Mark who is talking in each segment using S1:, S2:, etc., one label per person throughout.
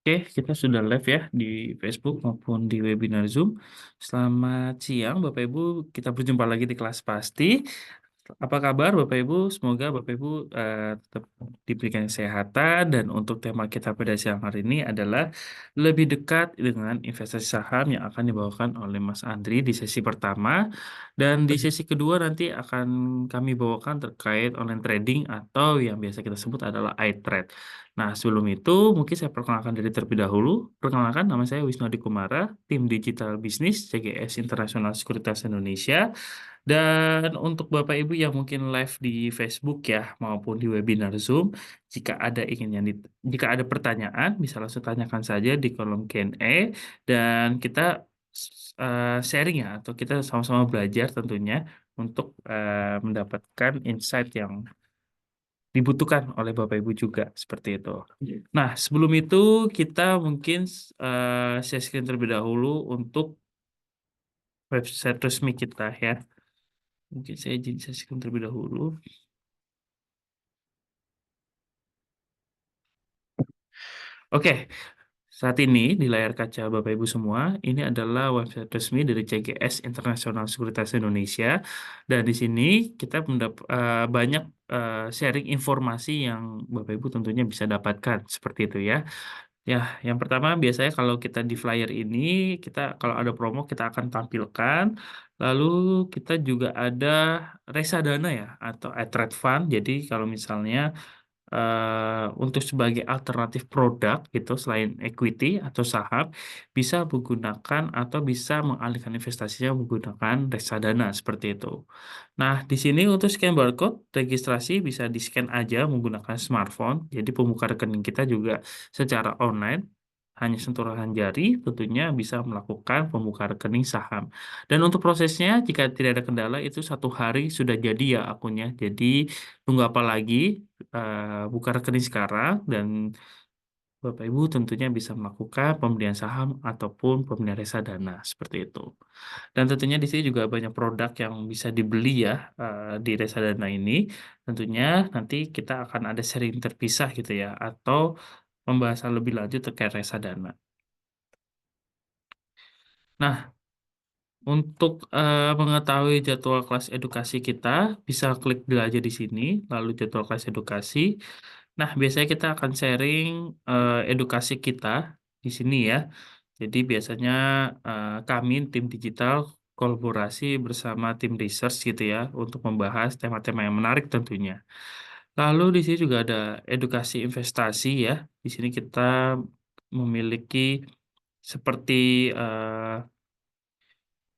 S1: Oke, kita sudah live ya di Facebook maupun di webinar Zoom. Selamat siang, Bapak Ibu. Kita berjumpa lagi di kelas pasti. Apa kabar, Bapak Ibu? Semoga Bapak Ibu tetap diberikan kesehatan. Dan untuk tema kita pada siang hari ini adalah lebih dekat dengan investasi saham yang akan dibawakan oleh Mas Andri di sesi pertama. Dan di sesi kedua nanti akan kami bawakan terkait online trading atau yang biasa kita sebut adalah iTrade. Nah, sebelum itu mungkin saya perkenalkan diri terlebih dahulu. Perkenalkan, nama saya Wisnu Adi Kumara, tim Digital Business CGS International Sekuritas Indonesia. Dan untuk Bapak Ibu yang mungkin live di Facebook ya maupun di webinar Zoom, jika ada jika ada pertanyaan bisa langsung tanyakan saja di kolom Q&A dan kita sharing ya atau kita sama-sama belajar tentunya untuk mendapatkan insight yang dibutuhkan oleh Bapak Ibu juga seperti itu. Nah, sebelum itu kita mungkin share screen terlebih dahulu untuk website resmi kita ya. Mungkin saya izin share screen terlebih dahulu. Oke, saat ini di layar kaca Bapak Ibu semua, ini adalah website resmi dari CGS International Sekuritas Indonesia. Dan di sini kita banyak sharing informasi yang Bapak Ibu tentunya bisa dapatkan seperti itu ya. Ya, yang pertama biasanya kalau kita di flyer ini, kita kalau ada promo kita akan tampilkan. Lalu kita juga ada reksadana ya atau trade fund. Jadi kalau misalnya untuk sebagai alternatif produk gitu selain equity atau saham bisa menggunakan atau bisa mengalihkan investasinya menggunakan reksadana seperti itu. Nah, di sini untuk scan barcode registrasi bisa di-scan aja menggunakan smartphone. Jadi pembuka rekening kita juga secara online hanya sentuhan jari tentunya bisa melakukan pembuka rekening saham. Dan untuk prosesnya jika tidak ada kendala itu 1 hari sudah jadi ya akunnya. Jadi tunggu apa lagi? Buka rekening sekarang dan Bapak Ibu tentunya bisa melakukan pembelian saham ataupun pembelian reksadana seperti itu. Dan tentunya di sini juga banyak produk yang bisa dibeli ya di reksadana ini. Tentunya nanti kita akan ada seri terpisah gitu ya atau pembahasan lebih lanjut terkait reksadana. Nah, untuk mengetahui jadwal kelas edukasi kita, bisa klik dulu aja di sini, lalu jadwal kelas edukasi. Nah, biasanya kita akan sharing edukasi kita di sini ya. Jadi biasanya kami tim digital kolaborasi bersama tim research gitu ya untuk membahas tema-tema yang menarik tentunya. Lalu di sini juga ada edukasi investasi ya. Di sini kita memiliki seperti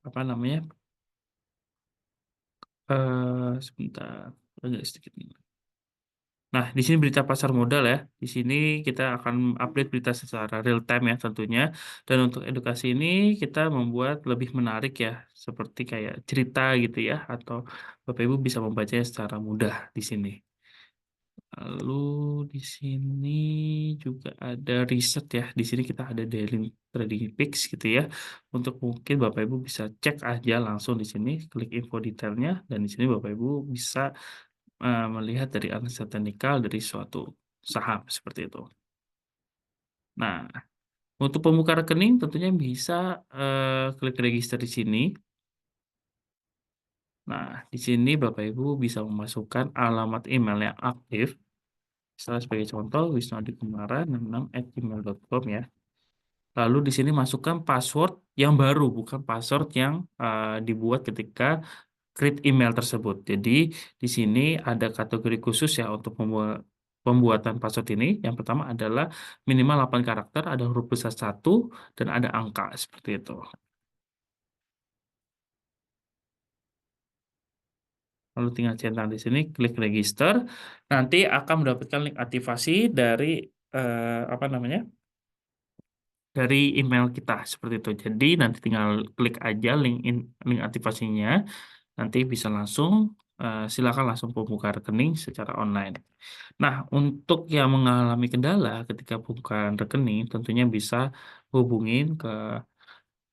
S1: apa namanya? Sebentar, agak sedikit. Nah, di sini berita pasar modal ya. Di sini kita akan update berita secara real time ya tentunya. Dan untuk edukasi ini kita membuat lebih menarik ya, seperti kayak cerita gitu ya, atau Bapak Ibu bisa membacanya secara mudah di sini. Lalu di sini juga ada riset ya. Di sini kita ada daily trading peaks gitu ya. Untuk mungkin Bapak Ibu bisa cek aja langsung di sini, klik info detailnya dan di sini Bapak Ibu bisa melihat dari analisa teknikal dari suatu saham seperti itu. Nah, untuk pembuka rekening tentunya bisa klik register di sini. Nah, di sini Bapak Ibu bisa memasukkan alamat email yang aktif. Misalnya sebagai contoh wisnuadikumara66@gmail.com ya. Lalu di sini masukkan password yang baru, bukan password yang dibuat ketika create email tersebut. Jadi di sini ada kategori khusus ya untuk pembuatan password ini. Yang pertama adalah minimal 8 karakter, ada huruf besar 1 dan ada angka seperti itu. Lalu tinggal centang di sini, klik register. Nanti akan mendapatkan link aktivasi dari apa namanya? Dari email kita seperti itu. Jadi nanti tinggal klik aja link aktivasinya. Nanti bisa langsung silakan langsung membuka rekening secara online. Nah, untuk yang mengalami kendala ketika buka rekening, tentunya bisa hubungin ke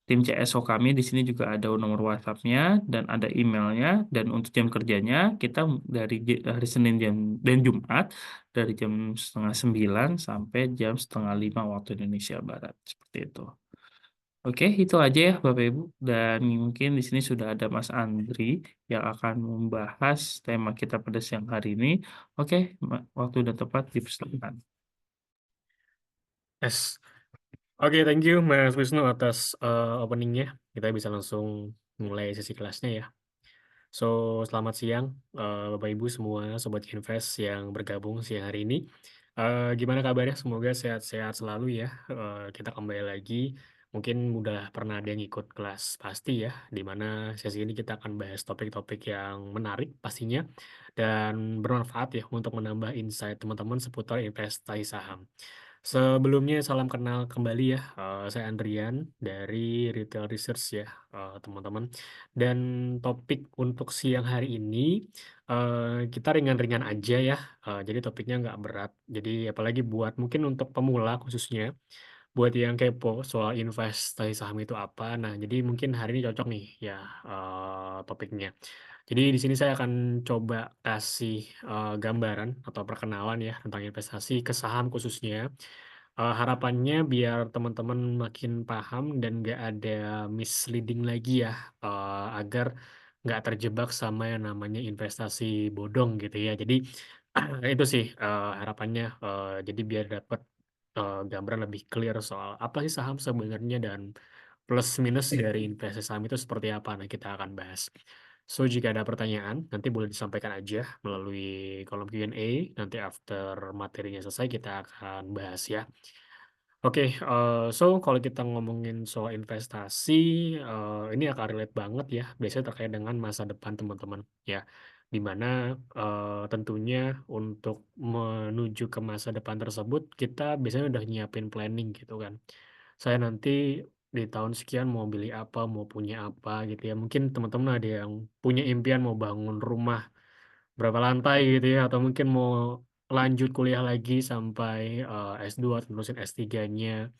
S1: tim CSO kami di sini juga ada nomor WhatsApp-nya dan ada emailnya. Dan untuk jam kerjanya kita dari hari Senin dan Jumat dari jam 8:30 sampai jam 4:30 waktu Indonesia Barat seperti itu. Oke, itu aja ya Bapak Ibu. Dan mungkin di sini sudah ada Mas Andri yang akan membahas tema kita pada siang hari ini. Oke, waktu udah tepat dipersilakan.
S2: Yes. Oke, thank you Mas Wisnu atas openingnya. Kita bisa langsung mulai sesi kelasnya ya. So, selamat siang Bapak Ibu semua, Sobat Invest yang bergabung siang hari ini. Gimana kabarnya? Semoga sehat-sehat selalu ya. Kita kembali lagi. Mungkin udah pernah ada yang ikut kelas pasti ya, di mana sesi ini kita akan bahas topik-topik yang menarik pastinya dan bermanfaat ya untuk menambah insight teman-teman seputar investasi saham. Sebelumnya salam kenal kembali ya, saya Andrian dari Retail Research ya, teman-teman. Dan topik untuk siang hari ini kita ringan-ringan aja ya, jadi topiknya nggak berat. Jadi apalagi buat mungkin untuk pemula khususnya, buat yang kepo soal investasi saham itu apa. Nah, jadi mungkin hari ini cocok nih ya topiknya. Jadi di sini saya akan coba kasih gambaran atau perkenalan ya tentang investasi ke saham khususnya. Harapannya biar teman-teman makin paham dan nggak ada misleading lagi ya, agar nggak terjebak sama yang namanya investasi bodong gitu ya. Jadi itu sih harapannya. Jadi biar dapat gambaran lebih clear soal apa sih saham sebenarnya dan plus minus dari investasi saham itu seperti apa. Nah, kita akan bahas. So, jika ada pertanyaan, nanti boleh disampaikan aja melalui kolom Q&A. Nanti after materinya selesai, kita akan bahas ya. Oke, so kalau kita ngomongin soal investasi, ini akan relate banget ya, biasanya terkait dengan masa depan teman-teman, ya. Di mana tentunya untuk menuju ke masa depan tersebut, kita biasanya udah nyiapin planning gitu kan. Saya nanti di tahun sekian mau beli apa, mau punya apa gitu ya. Mungkin teman-teman ada yang punya impian mau bangun rumah berapa lantai gitu ya, atau mungkin mau lanjut kuliah lagi sampai S2 atau terusin S3-nya,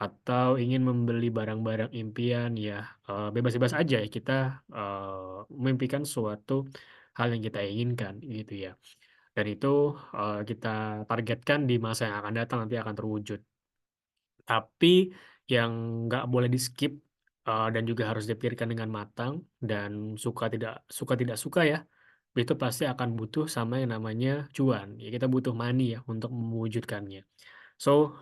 S2: atau ingin membeli barang-barang impian ya, bebas-bebas aja ya kita memimpikan suatu hal yang kita inginkan gitu ya. Dan itu kita targetkan di masa yang akan datang nanti akan terwujud. Tapi yang nggak boleh di-skip dan juga harus dipikirkan dengan matang dan suka tidak suka ya, itu pasti akan butuh sama yang namanya cuan. Ya kita butuh money ya untuk mewujudkannya. So,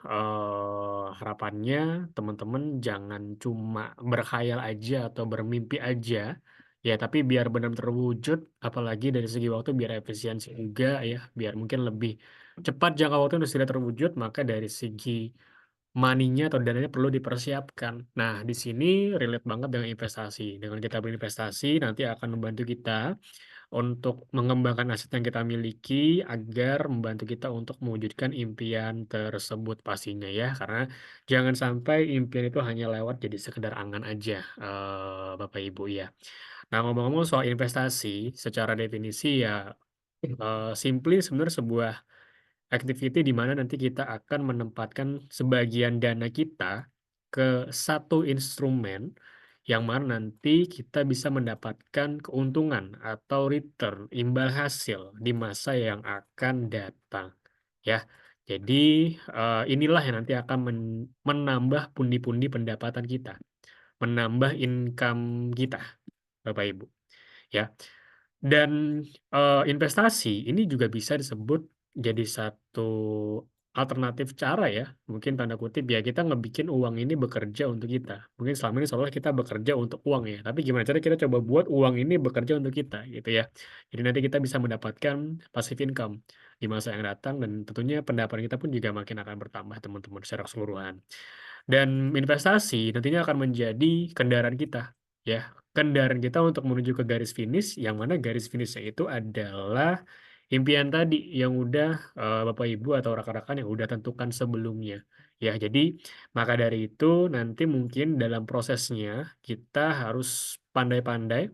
S2: harapannya teman-teman jangan cuma berkhayal aja atau bermimpi aja, ya tapi biar benar-benar terwujud, apalagi dari segi waktu biar efisiensi juga ya, biar mungkin lebih cepat jangka waktu untuk sudah terwujud, maka dari segi money-nya atau dananya perlu dipersiapkan. Nah, di sini relate banget dengan investasi. Dengan kita berinvestasi, nanti akan membantu kita untuk mengembangkan aset yang kita miliki agar membantu kita untuk mewujudkan impian tersebut pastinya ya. Karena jangan sampai impian itu hanya lewat jadi sekedar angan aja, Bapak Ibu ya. Nah, ngomong-ngomong soal investasi, secara definisi ya simply sebenarnya sebuah activity di mana nanti kita akan menempatkan sebagian dana kita ke satu instrumen yang mana nanti kita bisa mendapatkan keuntungan atau return, imbal hasil di masa yang akan datang. Ya, jadi inilah yang nanti akan menambah pundi-pundi pendapatan kita, menambah income kita, Bapak Ibu. Ya, dan investasi ini juga bisa disebut jadi satu alternatif cara ya, mungkin tanda kutip ya kita ngebikin uang ini bekerja untuk kita. Mungkin selama ini seolah kita bekerja untuk uang ya, tapi gimana cara kita coba buat uang ini bekerja untuk kita gitu ya. Jadi nanti kita bisa mendapatkan passive income di masa yang datang dan tentunya pendapatan kita pun juga makin akan bertambah teman-teman secara keseluruhan. Dan investasi nantinya akan menjadi kendaraan kita ya, kendaraan kita untuk menuju ke garis finish, yang mana garis finishnya itu adalah impian tadi yang udah Bapak Ibu atau rekan-rekan yang udah tentukan sebelumnya. Ya, jadi maka dari itu nanti mungkin dalam prosesnya kita harus pandai-pandai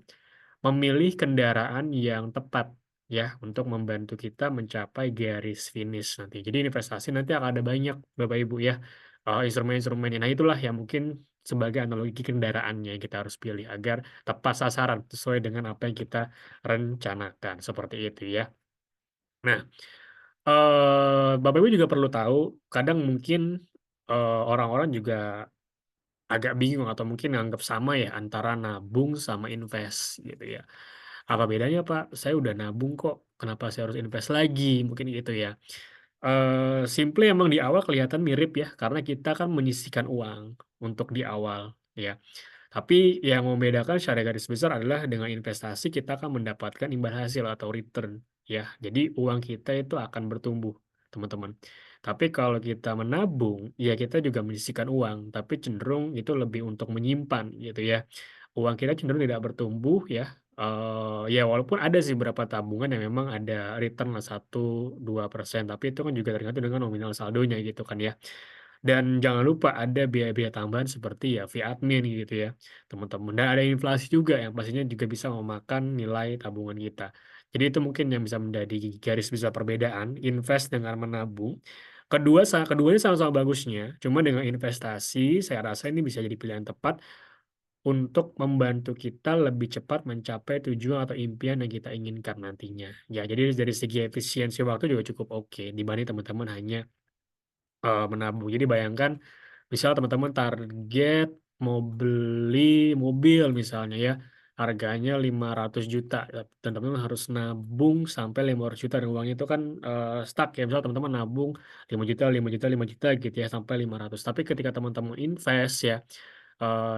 S2: memilih kendaraan yang tepat ya untuk membantu kita mencapai garis finish nanti. Jadi investasi nanti akan ada banyak Bapak Ibu ya instrumen-instrumennya. Nah, itulah yang mungkin sebagai analogi kendaraannya yang kita harus pilih agar tepat sasaran sesuai dengan apa yang kita rencanakan, seperti itu ya. Nah, Bapak Ibu juga perlu tahu kadang mungkin, orang-orang juga agak bingung atau mungkin nganggap sama ya antara nabung sama invest gitu ya. "Apa bedanya Pak? Saya udah nabung kok, kenapa saya harus invest lagi?" Mungkin gitu ya. Simply emang di awal kelihatan mirip ya, karena kita kan menyisihkan uang untuk di awal ya. Tapi yang membedakan secara garis besar adalah dengan investasi kita akan mendapatkan imbal hasil atau return ya. Jadi uang kita itu akan bertumbuh, teman-teman. Tapi kalau kita menabung, ya kita juga menyisihkan uang, tapi cenderung itu lebih untuk menyimpan gitu ya. Uang kita cenderung tidak bertumbuh ya, ya walaupun ada sih beberapa tabungan yang memang ada return lah 1-2%, tapi itu kan juga tergantung dengan nominal saldonya gitu kan ya. Dan jangan lupa ada biaya-biaya tambahan seperti ya fee admin gitu ya, teman-teman. Dan ada inflasi juga yang pastinya juga bisa memakan nilai tabungan kita. Jadi itu mungkin yang bisa menjadi garis besar perbedaan invest dengan menabung. Keduanya sama-sama bagusnya, cuma dengan investasi saya rasa ini bisa jadi pilihan tepat untuk membantu kita lebih cepat mencapai tujuan atau impian yang kita inginkan nantinya. Ya, jadi dari segi efisiensi waktu juga cukup oke dibanding teman-teman hanya menabung. Jadi bayangkan, misal teman-teman target mau beli mobil misalnya ya, harganya 500 juta dan teman-teman harus nabung sampai 500 juta dan uangnya itu kan, stuck ya, misal teman-teman nabung 5 juta 5 juta 5 juta gitu ya, sampai 500. Tapi ketika teman-teman invest ya,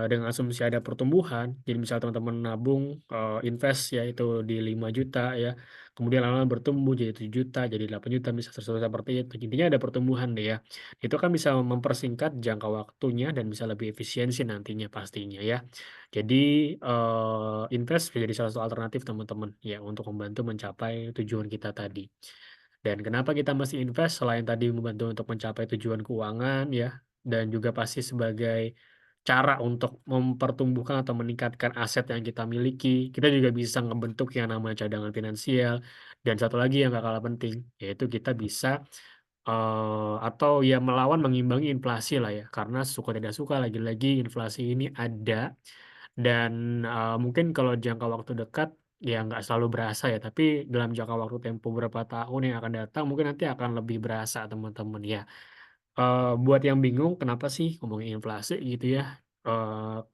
S2: dengan asumsi ada pertumbuhan, jadi misal teman-teman nabung, invest ya itu di 5 juta ya, kemudian lama-lama bertumbuh jadi 7 juta, jadi 8 juta, bisa seterusnya seperti itu. Intinya ada pertumbuhan deh ya. Itu kan bisa mempersingkat jangka waktunya dan bisa lebih efisiensi nantinya pastinya ya. Jadi, invest bisa jadi salah satu alternatif teman-teman ya untuk membantu mencapai tujuan kita tadi. Dan kenapa kita mesti invest selain tadi membantu untuk mencapai tujuan keuangan ya, dan juga pasti sebagai cara untuk mempertumbuhkan atau meningkatkan aset yang kita miliki, kita juga bisa ngebentuk yang namanya cadangan finansial, dan satu lagi yang gak kalah penting, yaitu kita bisa, atau ya melawan mengimbangi inflasi lah ya, karena suka tidak suka lagi-lagi inflasi ini ada dan, mungkin kalau jangka waktu dekat, ya nggak selalu berasa ya, tapi dalam jangka waktu tempo beberapa tahun yang akan datang mungkin nanti akan lebih berasa teman-teman ya. Buat yang bingung kenapa sih ngomongin inflasi gitu ya,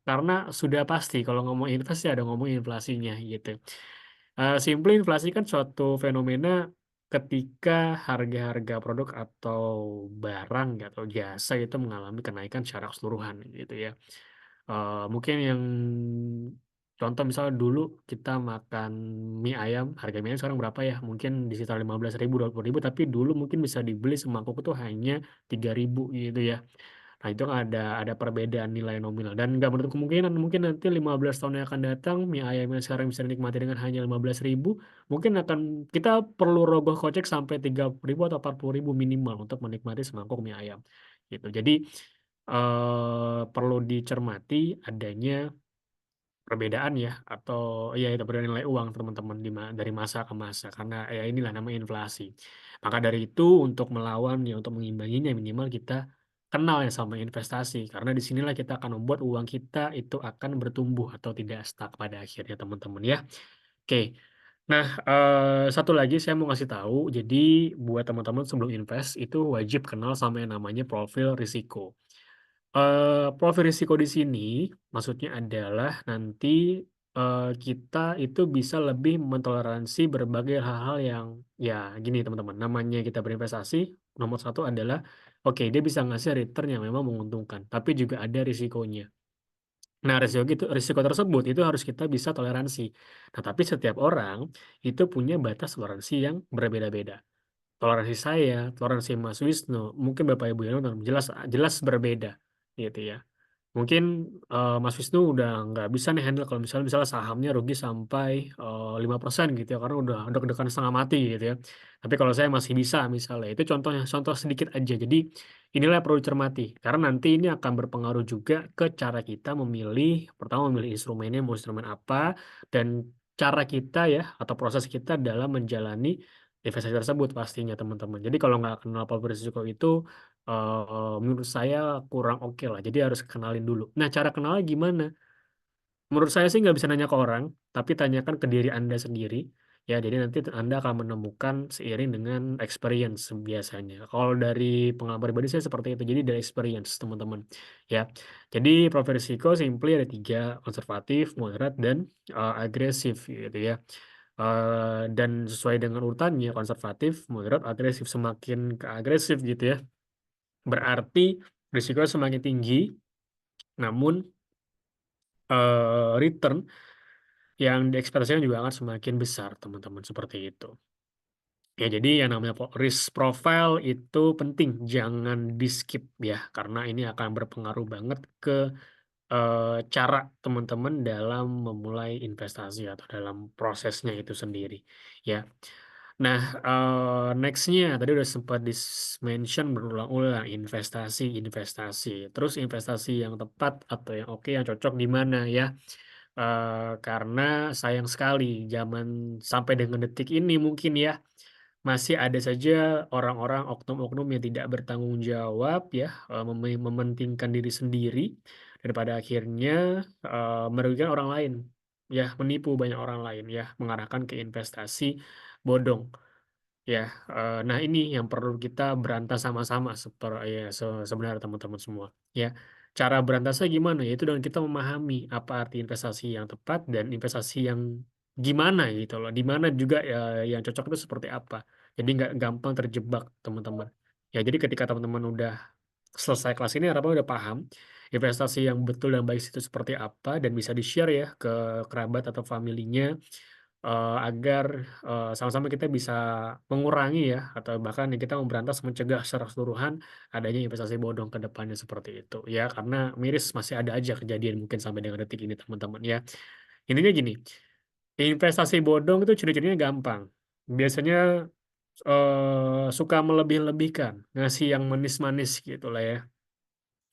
S2: karena sudah pasti kalau ngomong inflasi ada ngomong inflasinya gitu. Simply inflasi kan suatu fenomena ketika harga-harga produk atau barang atau jasa itu mengalami kenaikan secara keseluruhan gitu ya. Mungkin yang contoh misalnya dulu kita makan mie ayam, harga mie ayam sekarang berapa ya? Mungkin di sekitar 15.000 20.000 tapi dulu mungkin bisa dibeli semangkuk itu hanya 3.000 gitu ya. Nah itu kan ada perbedaan nilai nominal dan nggak menutup kemungkinan mungkin nanti 15 tahun yang akan datang, mie ayam yang sekarang bisa dinikmati dengan hanya 15.000 mungkin akan kita perlu rogoh kocek sampai 30.000 atau 40.000 minimal untuk menikmati semangkuk mie ayam, gitu. Jadi, perlu dicermati adanya perbedaan ya atau ya itu perbedaan nilai uang teman-teman dari masa ke masa karena ya inilah namanya inflasi. Maka dari itu untuk melawan ya untuk mengimbanginya minimal kita kenal ya sama investasi karena di sinilah kita akan membuat uang kita itu akan bertumbuh atau tidak stuck pada akhirnya teman-teman ya. Oke. Nah, satu lagi saya mau ngasih tahu jadi buat teman-teman sebelum invest itu wajib kenal sama yang namanya profil risiko. Profil risiko di sini maksudnya adalah nanti, kita itu bisa lebih mentoleransi berbagai hal-hal yang ya gini teman-teman, namanya kita berinvestasi, nomor satu adalah, oke dia bisa ngasih return yang memang menguntungkan, tapi juga ada risikonya. Nah risiko tersebut itu harus kita bisa toleransi. Nah tapi setiap orang itu punya batas toleransi yang berbeda-beda. Toleransi saya, toleransi Mas Wisnu, mungkin Bapak Ibu yang nonton jelas jelas berbeda, gitu ya. Mungkin, Mas Wisnu udah nggak bisa nih handle kalau misalnya sahamnya rugi sampai, 5% gitu ya, karena udah deg-degan setengah mati gitu ya. Tapi kalau saya masih bisa misalnya, itu contohnya, contoh sedikit aja. Jadi, inilah yang perlu dicermati, karena nanti ini akan berpengaruh juga ke cara kita memilih, pertama memilih instrumennya, mau instrumen apa, dan cara kita ya, atau proses kita dalam menjalani investasi tersebut pastinya teman-teman. Jadi kalau nggak kenal apa beresiko itu, menurut saya kurang oke lah. Jadi harus kenalin dulu. Nah, cara kenalnya gimana? Menurut saya sih nggak bisa nanya ke orang, tapi tanyakan ke diri Anda sendiri. Ya, jadi nanti Anda akan menemukan seiring dengan experience biasanya. Kalau dari pengalaman pribadi saya seperti itu. Jadi dari experience, teman-teman. Ya, jadi profil risiko simply ada tiga, konservatif, moderat, dan agresif gitu ya. Dan sesuai dengan urutannya, konservatif, moderat, agresif. Semakin ke agresif gitu ya. Berarti risiko semakin tinggi, namun return yang diekspektasikan juga akan semakin besar, teman-teman, seperti itu. Ya, jadi yang namanya risk profile itu penting, jangan di-skip ya, karena ini akan berpengaruh banget ke cara teman-teman dalam memulai investasi atau dalam prosesnya itu sendiri, ya. Nah, next-nya tadi udah sempat mention berulang-ulang investasi, investasi. Terus investasi yang tepat atau yang oke, yang cocok di mana ya? Karena sayang sekali zaman sampai dengan detik ini mungkin ya, masih ada saja orang-orang oknum-oknum yang tidak bertanggung jawab ya, mementingkan diri sendiri daripada akhirnya, merugikan orang lain, ya, menipu banyak orang lain ya, mengarahkan ke investasi bodong. Ya, nah ini yang perlu kita berantas sama-sama ya sebenarnya teman-teman semua, ya. Cara berantasnya gimana? Yaitu dengan kita memahami apa arti investasi yang tepat dan investasi yang gimana gitu loh. Di mana juga ya yang cocok itu seperti apa. Jadi nggak gampang terjebak teman-teman. Ya, jadi ketika teman-teman udah selesai kelas ini harapan udah paham investasi yang betul dan baik itu seperti apa dan bisa di-share ya ke kerabat atau familinya, agar, sama-sama kita bisa mengurangi ya atau bahkan ya kita memberantas mencegah secara keseluruhan adanya investasi bodong ke depannya seperti itu ya, karena miris masih ada aja kejadian mungkin sampai dengan detik ini teman-teman ya. Intinya gini, investasi bodong itu ciri-cirinya gampang. Biasanya, suka melebih-lebihkan, ngasih yang manis-manis gitu lah ya,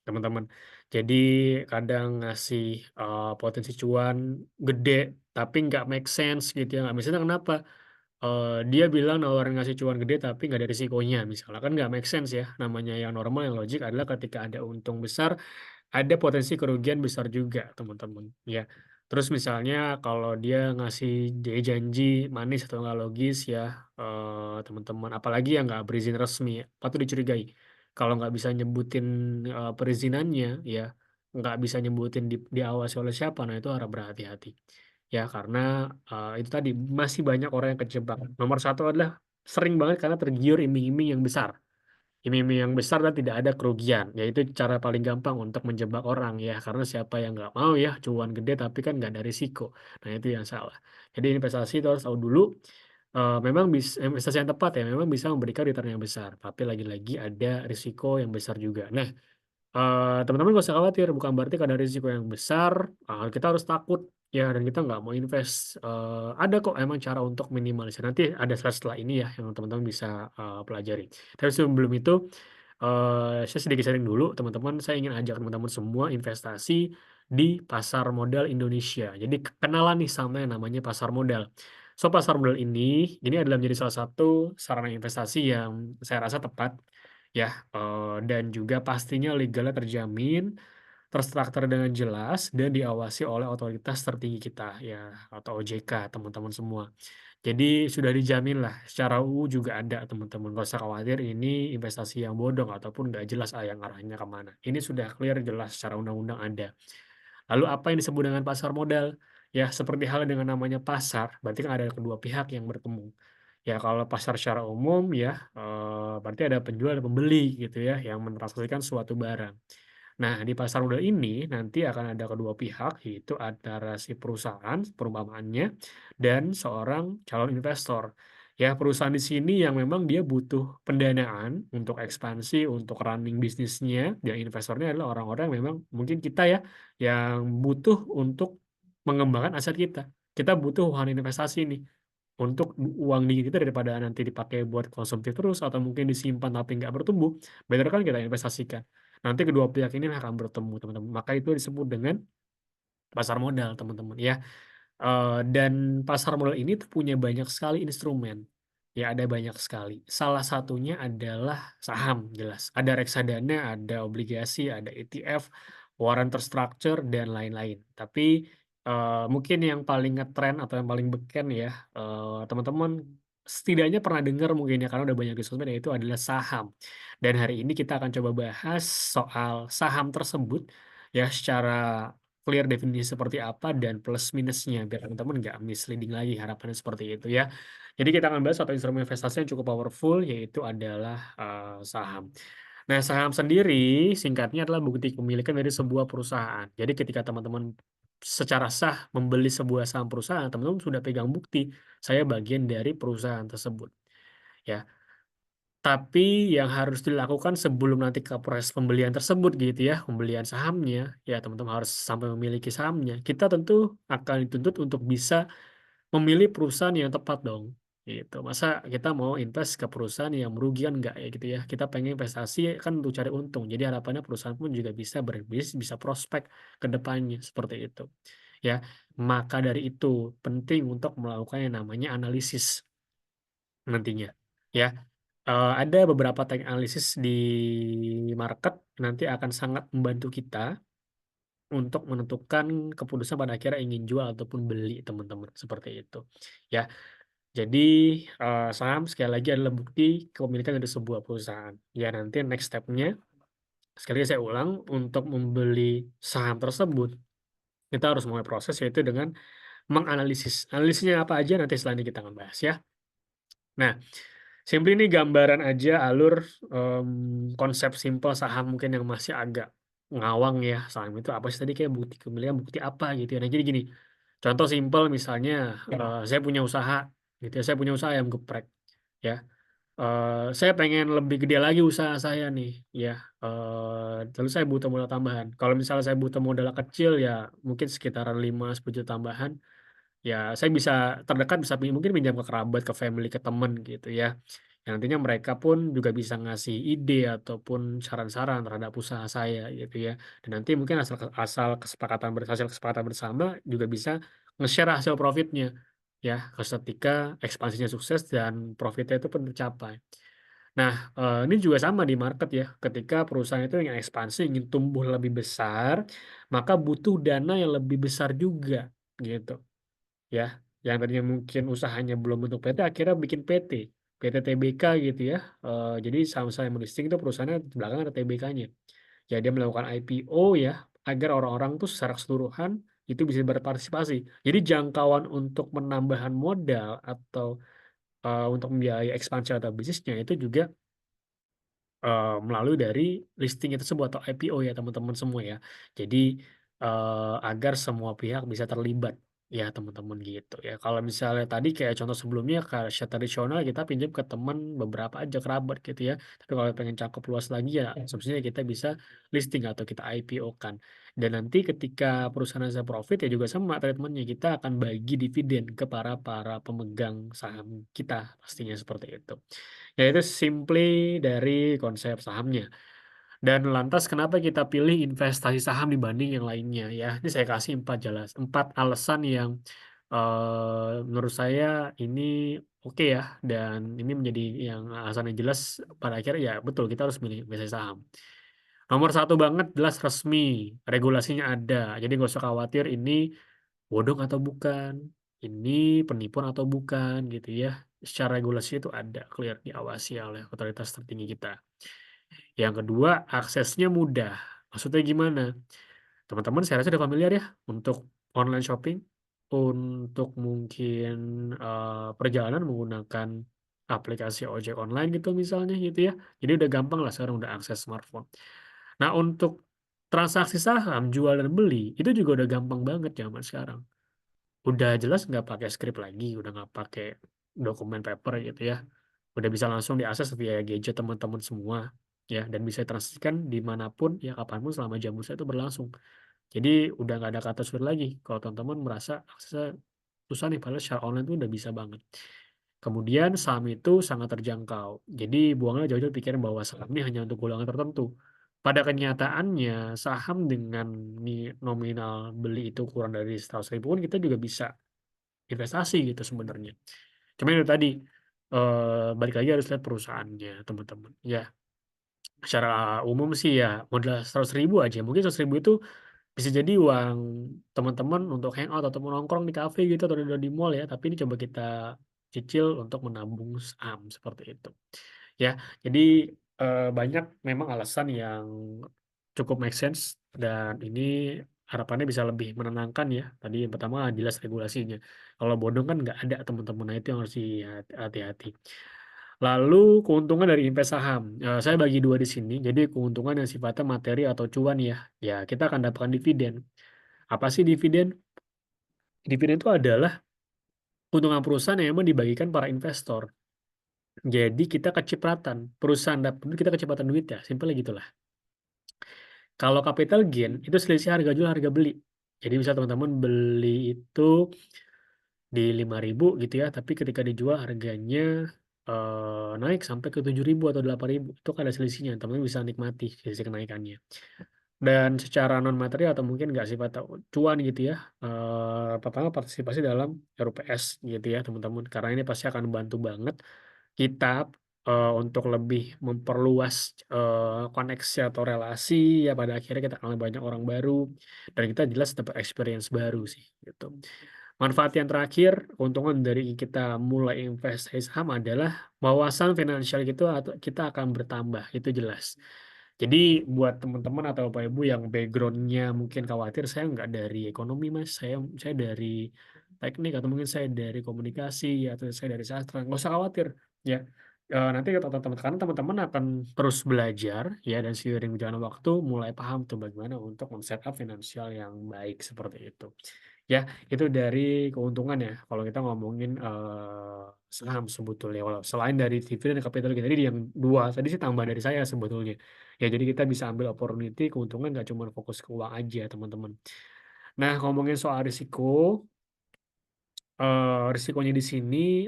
S2: teman-teman. Jadi kadang ngasih, potensi cuan gede, tapi nggak make sense gitu ya, nggak make sense kenapa? Dia bilang nawarin ngasih cuan gede tapi nggak ada risikonya misalnya, kan nggak make sense ya. Namanya yang normal, yang logik adalah ketika ada untung besar, ada potensi kerugian besar juga, teman-teman, ya. Terus misalnya kalau dia ngasih janji manis atau nggak logis ya, teman-teman, apalagi yang nggak berizin resmi, patut dicurigai. Kalau nggak bisa nyebutin, perizinannya, ya, nggak bisa nyebutin diawasi oleh siapa, nah itu harap berhati-hati. Ya, karena, itu tadi, masih banyak orang yang kejebak. Nomor satu adalah sering banget karena tergiur iming-iming yang besar. Iming-iming yang besar dan tidak ada kerugian, yaitu cara paling gampang untuk menjebak orang ya, karena siapa yang nggak mau ya cuan gede tapi kan nggak ada risiko. Nah itu yang salah. Jadi investasi itu harus tahu dulu, memang investasi yang tepat ya, memang bisa memberikan return yang besar, tapi lagi-lagi ada risiko yang besar juga. Nah, teman-teman nggak usah khawatir, bukan berarti karena risiko yang besar, kita harus takut ya, dan kita nggak mau invest. Ada kok emang cara untuk minimalisir. Nanti ada slide setelah ini ya yang teman-teman bisa pelajari. Tapi sebelum itu, saya sedikit sharing dulu, teman-teman. Saya ingin ajak teman-teman semua investasi di pasar modal Indonesia. Jadi kenalan nih sama yang namanya pasar modal. So, pasar modal ini adalah menjadi salah satu sarana investasi yang saya rasa tepat ya, dan juga pastinya legalnya terjamin, terstruktur dengan jelas, dan diawasi oleh otoritas tertinggi kita ya, atau OJK, teman-teman semua. Jadi sudah dijamin lah, secara UU juga ada teman-teman, nggak usah khawatir ini investasi yang bodong ataupun nggak jelas yang arahnya kemana. Ini sudah clear jelas secara undang-undang ada. Lalu apa yang disebut dengan pasar modal? Ya, seperti halnya dengan namanya pasar, berarti kan ada kedua pihak yang bertemu. Ya, kalau pasar secara umum ya, berarti ada penjual dan pembeli gitu ya, yang mentransaksikan suatu barang. Nah, di pasar modal ini nanti akan ada kedua pihak, yaitu antara si perusahaan, perumpamaannya, dan seorang calon investor. Ya, perusahaan di sini yang memang dia butuh pendanaan untuk ekspansi, untuk running bisnisnya, dan investornya adalah orang-orang yang memang mungkin kita ya, yang butuh untuk mengembangkan aset kita. Kita butuh uang investasi nih, untuk uang dingin kita daripada nanti dipakai buat konsumtif terus atau mungkin disimpan tapi nggak bertumbuh, better kan kita investasikan. Nanti kedua pihak ini akan bertemu, teman-teman. Maka itu disebut dengan pasar modal, teman-teman ya. Dan pasar modal ini tuh punya banyak sekali instrumen. Ya ada banyak sekali. Salah satunya adalah saham, jelas. Ada reksadana, ada obligasi, ada ETF, warrant terstructure, dan lain-lain. Tapi, mungkin yang paling ngetren atau yang paling beken ya, teman-teman setidaknya pernah dengar mungkin ya, karena udah banyak di sosmed, yaitu adalah saham. Dan hari ini kita akan coba bahas soal saham tersebut, ya secara clear definisi seperti apa dan plus minusnya, biar teman-teman nggak misleading lagi, harapannya seperti itu ya. Jadi kita akan bahas satu instrumen investasi yang cukup powerful, yaitu adalah, saham. Nah, saham sendiri singkatnya adalah bukti kepemilikan dari sebuah perusahaan. Jadi ketika teman-teman secara sah membeli sebuah saham perusahaan, teman-teman sudah pegang bukti, saya bagian dari perusahaan tersebut, ya. Tapi yang harus dilakukan sebelum nanti ke proses pembelian tersebut gitu ya, pembelian sahamnya, ya teman-teman harus sampai memiliki sahamnya, kita tentu akan dituntut untuk bisa memilih perusahaan yang tepat dong, gitu. Masa kita mau invest ke perusahaan yang merugikan enggak ya gitu ya. Kita pengen investasi kan untuk cari untung, jadi harapannya perusahaan pun juga bisa berbisnis, bisa prospek ke depannya, seperti itu, ya. Maka dari itu, penting untuk melakukan yang namanya analisis nantinya, ya. Ada beberapa teknik analisis di market nanti akan sangat membantu kita untuk menentukan keputusan pada akhirnya ingin jual ataupun beli teman-teman, seperti itu, ya. Jadi, saham sekali lagi adalah bukti kepemilikan dari sebuah perusahaan. Ya nanti next step-nya, sekali lagi saya ulang, untuk membeli saham tersebut, kita harus mulai proses yaitu dengan menganalisis. Analisisnya apa aja nanti setelah ini kita akan bahas ya. Nah, simply ini gambaran aja alur, konsep simpel saham mungkin yang masih agak ngawang ya, saham itu apa sih tadi kayak bukti kepemilikan, bukti apa gitu ya. Nah jadi gini, contoh simpel misalnya, saya punya usaha gitu ya, saya punya usaha ayam geprek ya. Saya pengen lebih gede lagi usaha saya nih, ya, lalu saya butuh modal tambahan. Kalau misalnya saya butuh modal kecil, ya mungkin sekitaran 5, 10 juta tambahan, ya saya bisa terdekat bisa mungkin pinjam ke kerabat, ke family, ke temen gitu ya. Yang nantinya mereka pun juga bisa ngasih ide ataupun saran-saran terhadap usaha saya gitu ya. Dan nanti mungkin asal asal kesepakatan hasil kesepakatan bersama juga bisa nge-share hasil profitnya ya, ketika ekspansinya sukses dan profitnya itu pun tercapai. Nah, ini juga sama di market ya, ketika perusahaan itu ingin ekspansi, ingin tumbuh lebih besar, maka butuh dana yang lebih besar juga, gitu. Ya, yang tadinya mungkin usahanya belum bentuk PT, akhirnya bikin PT, PT TBK gitu ya, jadi saham-saham yang listing itu perusahaannya di belakang ada TBK-nya. Ya dia melakukan IPO ya, agar orang-orang tuh secara keseluruhan itu bisa berpartisipasi. Jadi jangkauan untuk menambahkan modal atau, untuk membiayai ekspansi atau bisnisnya itu juga melalui dari listing tersebut atau IPO ya teman-teman semua ya. Jadi, agar semua pihak bisa terlibat ya teman-teman gitu ya. Kalau misalnya tadi kayak contoh sebelumnya kayak secara tradisional kita pinjam ke teman beberapa aja kerabat gitu ya. Tapi kalau pengen cakup luas lagi ya asumsinya kita bisa listing atau kita IPO-kan. Dan nanti ketika perusahaan bisa profit ya juga sama treatment-nya, kita akan bagi dividen ke para para pemegang saham kita, pastinya seperti itu. Ya itu simply dari konsep sahamnya. Dan lantas kenapa kita pilih investasi saham dibanding yang lainnya ya? Ini saya kasih 4 alasan yang, menurut saya ini oke ya, dan ini menjadi yang alasan yang jelas pada akhirnya ya betul kita harus milih investasi saham. Nomor satu banget jelas resmi, regulasinya ada, jadi nggak usah khawatir ini bodong atau bukan, ini penipuan atau bukan gitu ya. Secara regulasi itu ada, clear, diawasi oleh otoritas tertinggi kita. Yang kedua, aksesnya mudah. Maksudnya gimana? Teman-teman saya rasa sudah familiar ya untuk online shopping, untuk mungkin, perjalanan menggunakan aplikasi ojek online gitu misalnya gitu ya. Jadi udah gampang lah sekarang udah akses smartphone. Nah untuk transaksi saham, jual dan beli, itu juga udah gampang banget zaman sekarang. Udah jelas nggak pakai skrip lagi, udah nggak pakai dokumen paper gitu ya. Udah bisa langsung diakses via gadget teman-teman semua, ya, dan bisa ditransaksikan dimanapun ya, kapanpun selama jam bursa itu berlangsung. Jadi udah nggak ada kata sulit lagi kalau teman-teman merasa aksesnya susah nih, padahal secara online tuh udah bisa banget. Kemudian saham itu sangat terjangkau, jadi buanglah jauh-jauh pikiran bahwa saham ini hanya untuk golongan tertentu. Pada kenyataannya, saham dengan nominal beli itu kurang dari 100.000 pun kita juga bisa investasi gitu sebenarnya. Cuma itu tadi, balik lagi harus lihat perusahaannya, teman-teman. Ya, secara umum sih ya modal 100.000 aja. Mungkin 100.000 itu bisa jadi uang teman-teman untuk hangout atau nongkrong di kafe gitu atau di mall ya. Tapi ini coba kita cicil untuk menabung saham seperti itu. Ya, jadi banyak memang alasan yang cukup make sense dan ini harapannya bisa lebih menenangkan ya. Tadi yang pertama jelas regulasinya. Kalau bodong kan nggak ada teman-teman, nah itu yang harus hati-hati. Lalu keuntungan dari invest saham. Saya bagi dua di sini. Jadi keuntungan yang sifatnya materi atau cuan ya. Ya kita akan dapatkan dividen. Apa sih dividen? Dividen itu adalah keuntungan perusahaan yang memang dibagikan para investor. Jadi kita kecipratan. Perusahaan dapat duit, kita kecepatan duit ya. Simpelnya gitulah. Kalau capital gain itu selisih harga jual harga beli. Jadi misal teman-teman beli itu di 5.000 gitu ya, tapi ketika dijual harganya naik sampai ke 7.000 atau 8.000, itu kan ada selisihnya, teman-teman bisa nikmati selisih kenaikannya. Dan secara non materi atau mungkin nggak sifat cuan gitu ya, pertama partisipasi dalam RUPS gitu ya teman-teman, karena ini pasti akan membantu banget kita untuk lebih memperluas koneksi atau relasi ya, pada akhirnya kita kenal banyak orang baru dan kita jelas dapat experience baru sih gitu. Manfaat yang terakhir, keuntungan dari kita mulai investasi saham adalah wawasan finansial gitu atau kita akan bertambah, itu jelas. Jadi buat teman-teman atau Bapak Ibu yang backgroundnya mungkin khawatir, saya nggak dari ekonomi mas, saya dari teknik atau mungkin saya dari komunikasi atau saya dari sastra, nggak usah khawatir ya. Nanti teman-teman, karena teman-teman akan terus belajar ya, dan seiring berjalan waktu mulai paham tuh bagaimana untuk men-setup finansial yang baik seperti itu. Ya, itu dari keuntungan ya. Kalau kita ngomongin saham sebetulnya, walau selain dari dividen dan capital gain tadi yang dua tadi sih tambah dari saya sebetulnya. Ya, jadi kita bisa ambil opportunity keuntungan, nggak cuma fokus ke uang aja, teman-teman. Nah, ngomongin soal risiko, risikonya di sini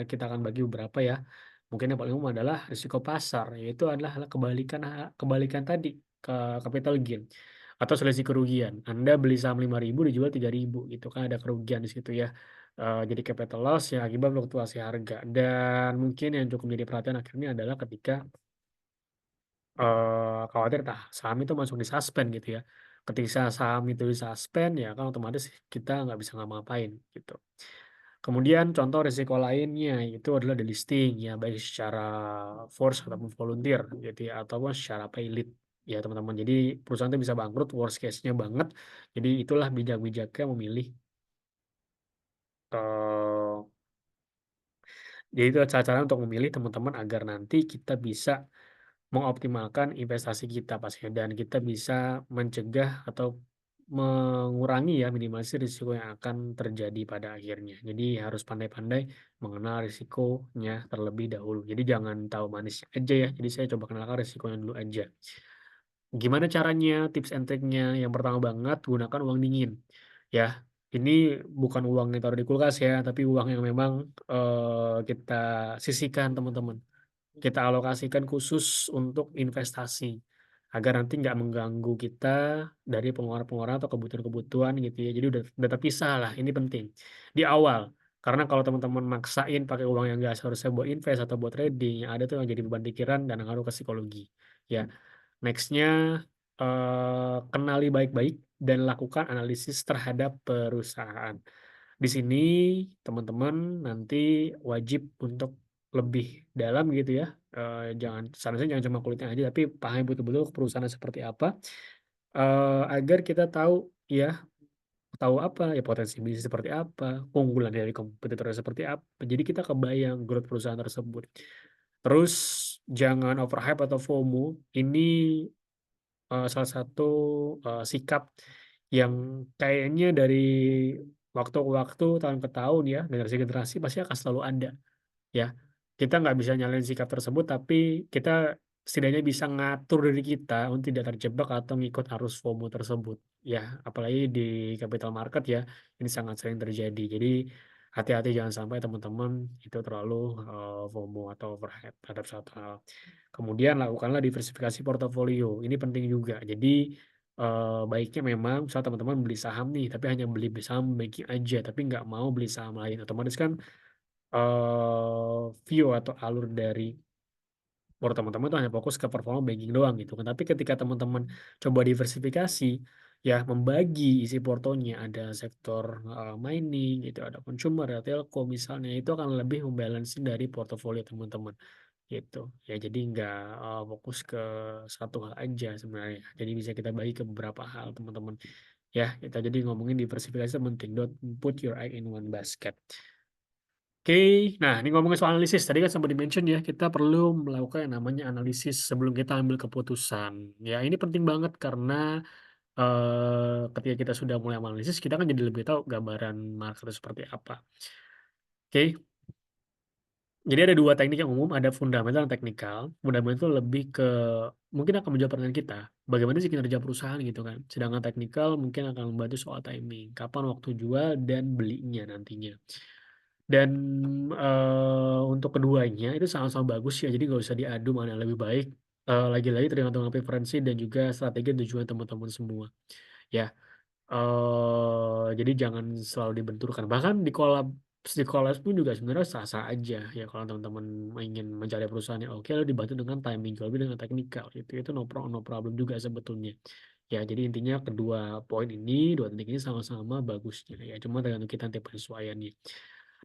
S2: kita akan bagi beberapa ya. Mungkin yang paling umum adalah risiko pasar, yaitu adalah kebalikan kebalikan tadi ke capital gain atau selisih kerugian. Anda beli saham 5.000 dijual 3.000 gitu kan, ada kerugian di situ ya. Jadi capital loss yang akibat fluktuasi harga. Dan mungkin yang cukup menjadi perhatian akhirnya adalah ketika khawatir saham itu masuk di suspend gitu ya. Ketika saham itu di suspend ya kan otomatis kita nggak bisa ngapa-ngapain gitu. Kemudian contoh risiko lainnya itu adalah delisting ya, baik secara force ataupun volunteer gitu ya, ataupun secara pay lead ya teman-teman. Jadi perusahaan itu bisa bangkrut worst case-nya banget. Jadi itulah bijak-bijaknya memilih eh jadi itu cara-cara untuk memilih teman-teman agar nanti kita bisa mengoptimalkan investasi kita pastinya, dan kita bisa mencegah atau mengurangi ya, minimalisir risiko yang akan terjadi pada akhirnya. Jadi harus pandai-pandai mengenal risikonya terlebih dahulu. Jadi jangan tahu manisnya aja ya. Jadi saya coba kenalkan risikonya dulu aja. Gimana caranya? Tips and triknya yang pertama banget, gunakan uang dingin. Ya, ini bukan uang yang taruh di kulkas ya, tapi uang yang memang kita sisihkan teman-teman, kita alokasikan khusus untuk investasi agar nanti nggak mengganggu kita dari pengeluaran-pengeluaran atau kebutuhan-kebutuhan gitu ya. Jadi udah terpisah lah, ini penting di awal. Karena kalau teman-teman maksain pakai uang yang nggak seharusnya buat invest atau buat trading, yang ada tuh yang jadi beban pikiran dan ngaruh ke psikologi. Ya, nextnya kenali baik-baik dan lakukan analisis terhadap perusahaan. Di sini teman-teman nanti wajib untuk lebih dalam gitu ya. Jangan seharusnya jangan cuma kulitnya aja, tapi pahami betul-betul perusahaannya seperti apa, agar kita tahu ya, tahu apa ya, potensi bisnis seperti apa, keunggulan dari kompetitornya seperti apa. Jadi kita kebayang growth perusahaan tersebut. Terus jangan overhype atau FOMO. Ini salah satu sikap yang kayaknya dari waktu ke waktu, tahun ke tahun ya, generasi-generasi pasti akan selalu ada ya. Kita nggak bisa nyalain sikap tersebut, tapi kita setidaknya bisa ngatur diri kita untuk tidak terjebak atau ngikut arus FOMO tersebut. Ya, apalagi di capital market ya, ini sangat sering terjadi. Jadi hati-hati jangan sampai teman-teman itu terlalu FOMO atau overhype terhadap suatu hal. Kemudian lakukanlah diversifikasi portofolio. Ini penting juga. Jadi baiknya memang misalnya teman-teman beli saham nih, tapi hanya beli saham banking aja, tapi nggak mau beli saham lain. Otomatis kan view atau alur dari menurut teman-teman itu hanya fokus ke performa banking doang gitu kan. Tapi ketika teman-teman coba diversifikasi, ya membagi isi portonya, ada sektor mining gitu, ada consumer, ada telco misalnya, itu akan lebih membalansi dari portofolio teman-teman gitu. Ya jadi nggak fokus ke satu hal aja sebenarnya. Jadi bisa kita bagi ke beberapa hal teman-teman. Ya, kita jadi ngomongin diversifikasi itu penting. Don't put your egg in one basket. Oke, nah ini ngomongin soal analisis. Tadi kan sempat di-mention ya, kita perlu melakukan yang namanya analisis sebelum kita ambil keputusan. Ya, ini penting banget karena ketika kita sudah mulai analisis, kita kan jadi lebih tahu gambaran market itu seperti apa. Oke, jadi ada dua teknik yang umum, ada fundamental dan teknikal. Fundamental lebih ke mungkin akan menjawab pertanyaan kita, bagaimana sih kinerja perusahaan gitu kan. Sedangkan teknikal mungkin akan membantu soal timing, kapan waktu jual dan belinya nantinya. Dan untuk keduanya itu sama-sama bagus ya, jadi nggak usah diadu mana yang lebih baik. Lagi-lagi tergantung preferensi dan juga strategi dan tujuan teman-teman semua. Ya, jadi jangan selalu dibenturkan. Bahkan di collab pun juga sebenarnya sah-sah aja ya kalau teman-teman ingin mencari perusahaan yang oke, lalu dibantu dengan timing, jual beli dengan teknikal itu no problem juga sebetulnya. Ya, jadi intinya kedua poin ini, dua teknik ini sama-sama bagusnya ya. Cuma tergantung kita nanti penyesuaiannya.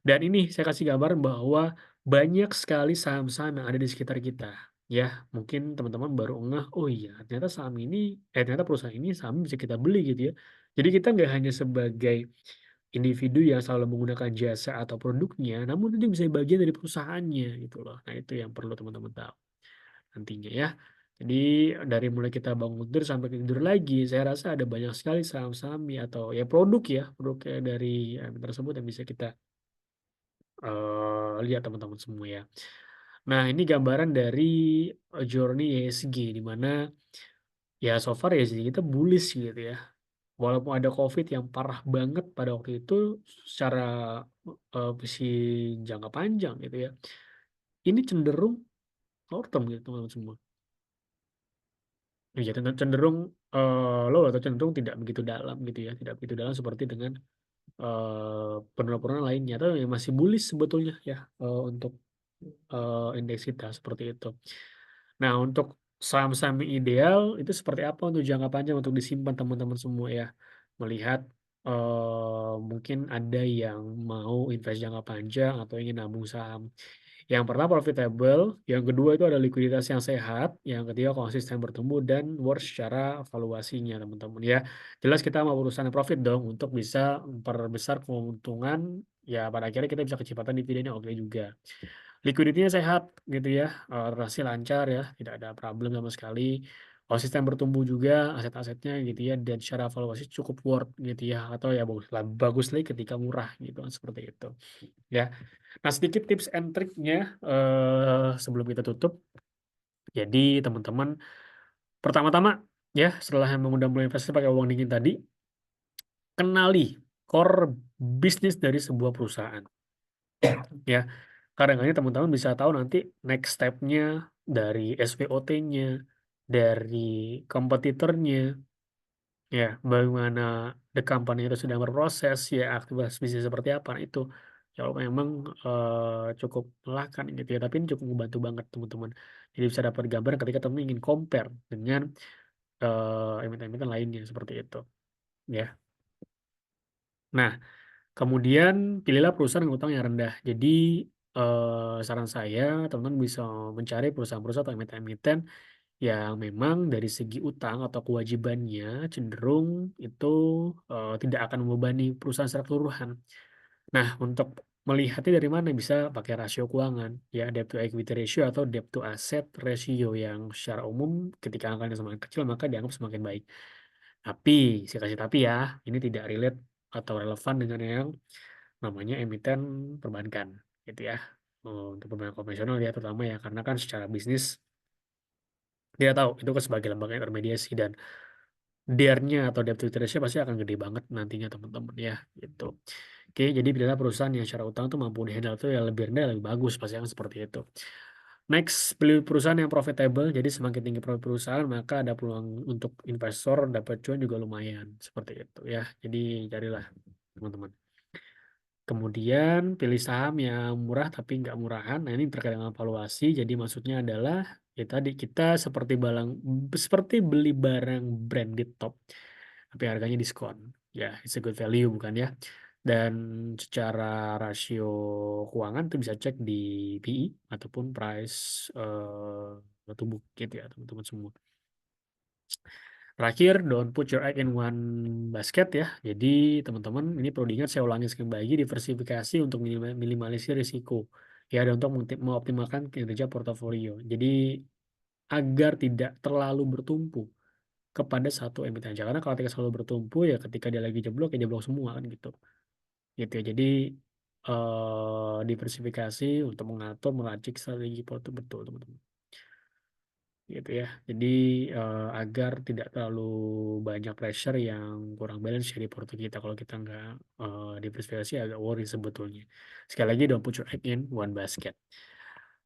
S2: Dan ini saya kasih gambar bahwa banyak sekali saham-saham yang ada di sekitar kita. Ya, mungkin teman-teman baru ngeh, oh iya, ternyata saham ini, ternyata perusahaan ini saham bisa kita beli gitu ya. Jadi kita nggak hanya sebagai individu yang selalu menggunakan jasa atau produknya, namun itu bisa bagian dari perusahaannya gitu loh. Nah, itu yang perlu teman-teman tahu nantinya ya. Jadi dari mulai kita bangun tidur sampai tidur lagi, saya rasa ada banyak sekali saham-saham ya, atau ya produk ya dari tersebut yang bisa kita lihat teman-teman semua ya. Nah, ini gambaran dari journey ESG di mana ya so far ESG kita bullish gitu ya. Walaupun ada COVID yang parah banget pada waktu itu secara visi jangka panjang gitu ya. Ini cenderung short term gitu teman-teman semua. Ya, cenderung low atau cenderung tidak begitu dalam gitu ya, tidak begitu dalam seperti dengan penurunan lainnya atau yang masih bullish sebetulnya ya untuk indeks kita seperti itu. Nah, untuk saham-saham yang ideal itu seperti apa untuk jangka panjang untuk disimpan teman-teman semua ya. Melihat mungkin ada yang mau invest jangka panjang atau ingin nabung saham. Yang pertama profitable, yang kedua itu ada likuiditas yang sehat, yang ketiga konsisten bertumbuh dan worth secara valuasinya teman-teman ya. Jelas kita mau perusahaan yang profit dong untuk bisa memperbesar keuntungan ya pada akhirnya kita bisa kecepatan dividennya oke juga. Liquidity-nya sehat gitu ya, transaksi lancar ya, tidak ada problem sama sekali. Konsisten bertumbuh juga aset-asetnya gitu ya, dan secara valuasi cukup worth gitu ya, atau ya bagus lagi ketika murah gitu kan, seperti itu ya. Nah, sedikit tips and triknya sebelum kita tutup. Jadi teman-teman, pertama-tama ya setelah memang udah mulai investasi pakai uang dingin tadi, kenali core bisnis dari sebuah perusahaan ya. Kadang-kadang teman-teman bisa tahu nanti next step-nya dari SPOT-nya, dari kompetitornya, ya bagaimana the company itu sedang berproses, ya aktivitas bisnis seperti apa. Nah, itu kalau memang cukup melelahkan gitu ya, tapi ini cukup membantu banget teman-teman. Jadi bisa dapat gambar ketika teman ingin compare dengan emiten-emiten lainnya seperti itu, ya. Nah, kemudian pilihlah perusahaan dengan utang yang rendah. Jadi saran saya teman-teman bisa mencari perusahaan-perusahaan atau emiten-emiten yang memang dari segi utang atau kewajibannya cenderung itu tidak akan membebani perusahaan secara keseluruhan. Nah, untuk melihatnya dari mana bisa pakai rasio keuangan, ya debt to equity ratio atau debt to asset ratio yang secara umum ketika angkanya semakin kecil maka dianggap semakin baik. Tapi, saya kasih tapi ya, ini tidak relate atau relevan dengan yang namanya emiten perbankan, gitu ya. Untuk perbankan konvensional ya terutama ya, karena kan secara bisnis dia tahu itu kan sebagai lembaga intermediasi dan DER-nya atau debt to equity ratio pasti akan gede banget nantinya teman-teman ya, gitu. Oke, jadi bila perusahaan yang secara utang tuh mampu di-handle tuh ya lebih rendah lebih bagus pasti akan seperti itu. Next, beli perusahaan yang profitable. Jadi semakin tinggi profit perusahaan, maka ada peluang untuk investor dapat cuan juga lumayan. Seperti itu ya. Jadi carilah teman-teman. Kemudian pilih saham yang murah tapi nggak murahan. Nah, ini terkait dengan valuasi. Jadi maksudnya adalah ya tadi kita seperti beli barang branded top tapi harganya diskon. Ya, it's a good value bukan ya? Dan secara rasio keuangan tuh bisa cek di PE ataupun price to book gitu ya teman-teman semua. Terakhir, don't put your egg in one basket ya. Jadi teman-teman ini perlu diingat, saya ulangi sekali lagi, diversifikasi untuk minimalisir risiko. Ya, dan untuk mengoptimalkan kinerja portofolio. Jadi agar tidak terlalu bertumpu kepada satu emiten aja. Karena kalau ketika selalu bertumpu ya ketika dia lagi jeblok ya jeblok semua kan gitu. Gitu ya. Jadi diversifikasi untuk mengatur meracik strategi porto betul teman-teman gitu ya. Jadi agar tidak terlalu banyak pressure yang kurang balance ya di porto kita kalau kita nggak diversifikasi agak worry sebetulnya. Sekali lagi don't put your egg in one basket.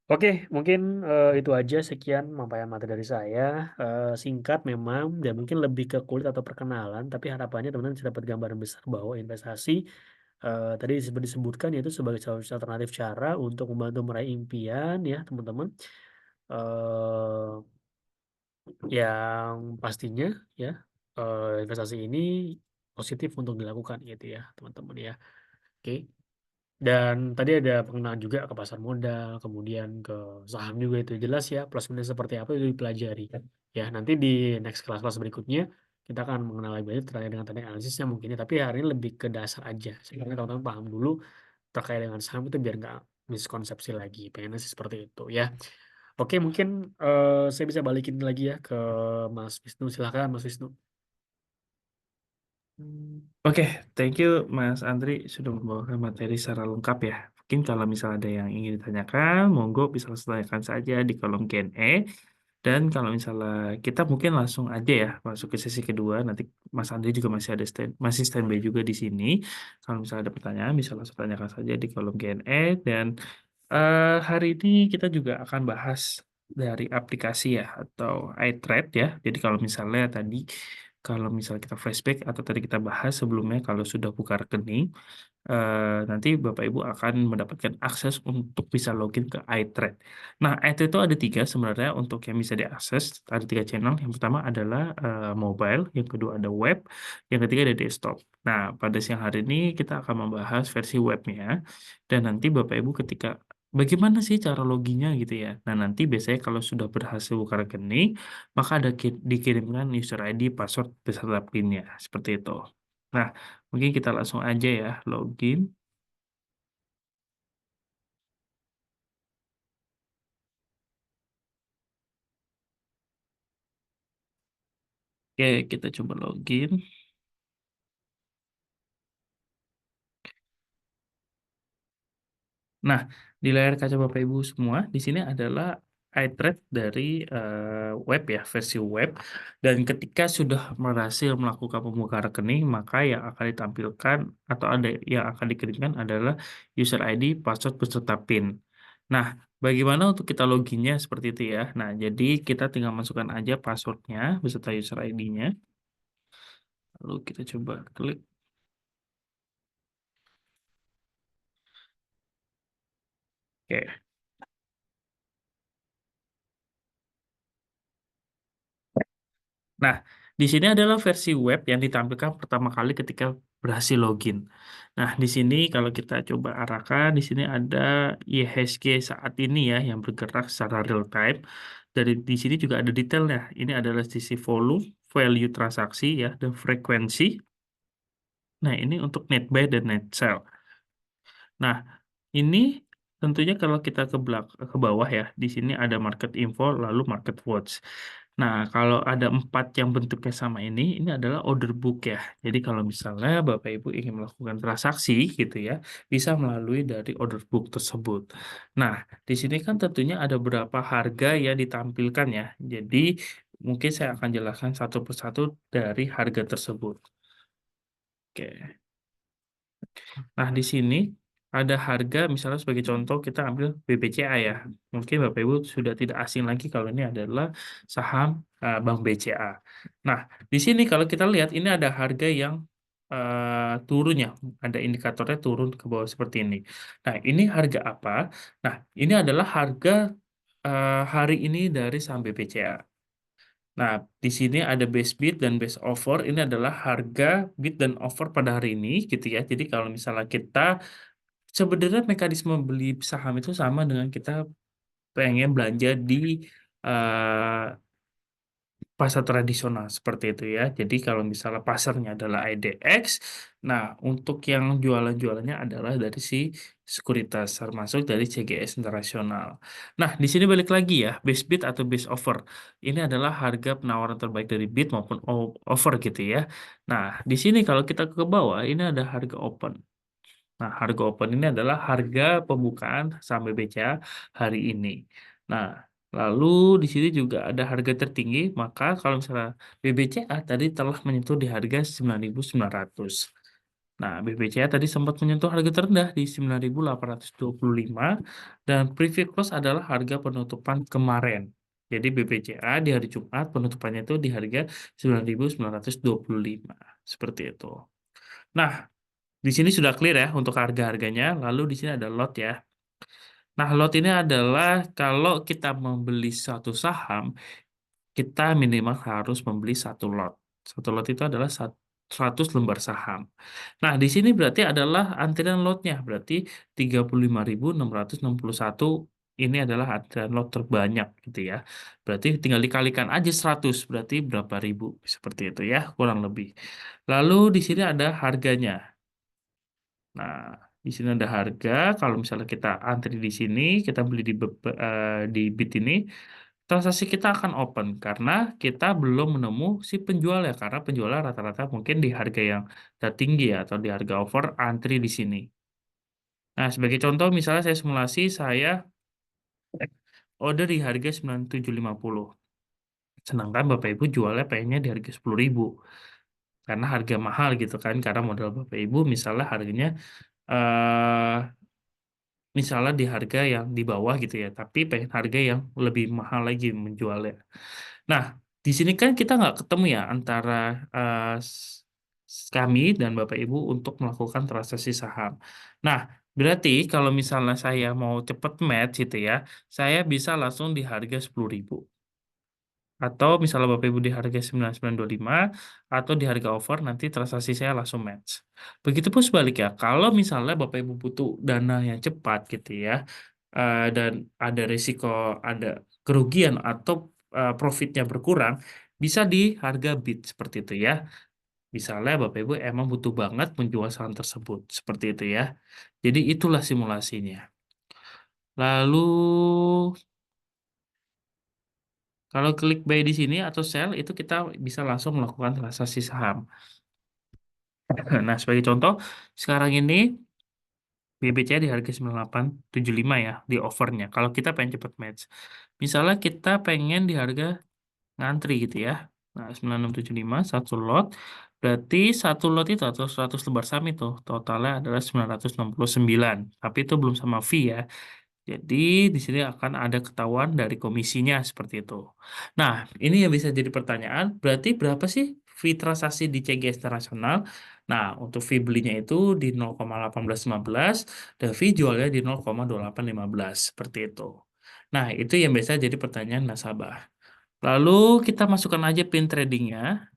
S2: Oke, mungkin itu aja sekian mampayan materi dari saya. Singkat memang dan mungkin lebih ke kulit atau perkenalan, tapi harapannya teman-teman bisa dapat gambaran besar bahwa investasi tadi seperti disebutkan yaitu sebagai salah satu alternatif cara untuk membantu meraih impian ya teman-teman. eh yang pastinya ya investasi ini positif untuk dilakukan gitu ya teman-teman ya. Oke. Dan tadi ada pengenalan juga ke pasar modal, kemudian ke saham juga itu jelas ya plus minus seperti apa itu dipelajari. Ya nanti di next kelas-kelas berikutnya kita akan mengenal lebih banyak terkait dengan teknik analisisnya mungkin ya. Tapi hari ini lebih ke dasar aja. Sebenarnya teman-teman paham dulu terkait dengan saham itu biar nggak miskonsepsi lagi. Pengennya sih seperti itu ya. Oke, mungkin saya bisa balikin lagi ya ke Mas Wisnu. Silakan Mas Wisnu.
S1: Oke, thank you Mas Andri sudah membawakan materi secara lengkap ya. Mungkin kalau misalnya ada yang ingin ditanyakan, monggo bisa langsung tanyakan saja di kolom Q&A. Dan kalau misalnya kita mungkin langsung aja ya masuk ke sesi kedua. Nanti Mas Andri juga masih standby juga di sini. Kalau misalnya ada pertanyaan, bisa langsung tanyakan saja di kolom Q&A. Dan hari ini kita juga akan bahas dari aplikasi ya atau iTrade ya. Jadi kalau misalnya kita flashback atau tadi kita bahas sebelumnya kalau sudah buka rekening, nanti Bapak Ibu akan mendapatkan akses untuk bisa login ke iTrade. Nah, iTrade itu ada tiga sebenarnya untuk yang bisa diakses. Ada tiga channel. Yang pertama adalah mobile, yang kedua ada web, yang ketiga ada desktop. Nah, pada siang hari ini kita akan membahas versi webnya. Dan nanti Bapak Ibu ketika bagaimana sih cara loginnya gitu ya. Nah, nanti biasanya kalau sudah berhasil buka rekening, maka ada dikirimkan user ID, password, beserta PIN-nya. Seperti itu. Nah, mungkin kita langsung aja ya login. Oke, kita coba login. Nah, di layar kaca Bapak Ibu semua, di sini adalah iTrade dari web ya, versi web. Dan ketika sudah berhasil melakukan pembukaan rekening, maka yang akan ditampilkan atau ada yang akan dikirimkan adalah user ID, password, beserta PIN. Nah, bagaimana untuk kita loginnya seperti itu ya? Nah, jadi kita tinggal masukkan aja passwordnya beserta user ID-nya. Lalu kita coba klik. Oke. Nah, di sini adalah versi web yang ditampilkan pertama kali ketika berhasil login. Nah, di sini kalau kita coba arahkan, di sini ada IHSG saat ini ya yang bergerak secara real time. Dari di sini juga ada detailnya. Ini adalah sisi volume, value transaksi ya, dan frekuensi. Nah, ini untuk net buy dan net sell. Nah, ini tentunya kalau kita ke bawah ya, di sini ada market info lalu market watch. Nah, kalau ada empat yang bentuknya sama ini adalah order book ya. Jadi kalau misalnya Bapak Ibu ingin melakukan transaksi gitu ya, bisa melalui dari order book tersebut. Nah, di sini kan tentunya ada beberapa harga yang ditampilkan ya. Jadi mungkin saya akan jelaskan satu persatu dari harga tersebut. Oke. Nah, di sini ada harga, misalnya sebagai contoh kita ambil BBCA ya. Mungkin Bapak Ibu sudah tidak asing lagi kalau ini adalah saham Bank BCA. Nah, di sini kalau kita lihat ini ada harga yang turun ya, ada indikatornya turun ke bawah seperti ini. Nah, ini harga apa? Nah, ini adalah harga hari ini dari saham BBCA. Nah, di sini ada base bid dan base offer. Ini adalah harga bid dan offer pada hari ini, gitu ya. Jadi kalau misalnya kita sebenarnya mekanisme beli saham itu sama dengan kita pengen belanja di eh, pasar tradisional seperti itu ya. Jadi kalau misalnya pasarnya adalah IDX, nah untuk yang jualan-jualannya adalah dari si sekuritas termasuk dari CGS Internasional. Nah, di sini balik lagi ya, base bid atau base offer. Ini adalah harga penawaran terbaik dari bid maupun offer gitu ya. Nah, di sini kalau kita ke bawah ini ada harga open. Nah, harga open ini adalah harga pembukaan saham BBCA hari ini. Nah, lalu di sini juga ada harga tertinggi, maka kalau misalnya BBCA tadi telah menyentuh di harga 9.900. Nah, BBCA tadi sempat menyentuh harga terendah di 9.825 dan preview close adalah harga penutupan kemarin. Jadi BBCA di hari Jumat penutupannya itu di harga 9.925. Seperti itu. Nah, di sini sudah clear ya untuk harga-harganya. Lalu di sini ada lot ya. Nah, lot ini adalah kalau kita membeli satu saham, kita minimal harus membeli satu lot. Satu lot itu adalah 100 lembar saham. Nah, di sini berarti adalah antrian lotnya. Berarti 35.661 ini adalah antrian lot terbanyak gitu ya. Berarti tinggal dikalikan aja 100, berarti berapa ribu. Seperti itu ya, kurang lebih. Lalu di sini ada harganya. Nah, di sini ada harga. Kalau misalnya kita antri di sini, kita beli di bit ini, transaksi kita akan open karena kita belum menemu si penjual ya. Karena penjualnya rata-rata mungkin di harga yang tertinggi ya, atau di harga over antri di sini. Nah, sebagai contoh misalnya saya simulasi, saya order di harga 9.750. Sedangkan Bapak Ibu jualnya pengennya di harga 10.000. Karena harga mahal gitu kan. Karena modal Bapak Ibu misalnya harganya eh misalnya di harga yang di bawah gitu ya, tapi pengen harga yang lebih mahal lagi menjualnya. Nah, di sini kan kita nggak ketemu ya antara eh, kami dan Bapak Ibu untuk melakukan transaksi saham. Nah, berarti kalau misalnya saya mau cepet match gitu ya, saya bisa langsung di harga 10.000. Atau misalnya Bapak Ibu di harga 9.925 atau di harga over nanti transaksi saya langsung match. Begitupun sebaliknya, kalau misalnya Bapak Ibu butuh dana yang cepat gitu ya, dan ada risiko, ada kerugian atau profitnya berkurang, bisa di harga bid seperti itu ya. Misalnya Bapak Ibu emang butuh banget menjual saham tersebut, seperti itu ya. Jadi itulah simulasinya. Lalu kalau klik buy di sini atau sell itu kita bisa langsung melakukan transaksi saham. Nah, sebagai contoh, sekarang ini BBC di harga 9875 ya, di offernya. Kalau kita pengen cepet match. Misalnya kita pengen di harga ngantri gitu ya. Nah, 9675, satu lot. Berarti satu lot itu atau 100 lembar saham itu totalnya adalah 969. Tapi itu belum sama fee ya. Jadi di sini akan ada ketahuan dari komisinya seperti itu. Nah, ini yang bisa jadi pertanyaan, berarti berapa sih fee transaksi di CG Internasional? Nah, untuk fee belinya itu di 0,1815 dan fee jualnya di 0,2815 seperti itu. Nah, itu yang biasa jadi pertanyaan nasabah. Lalu kita masukkan aja pin tradingnya.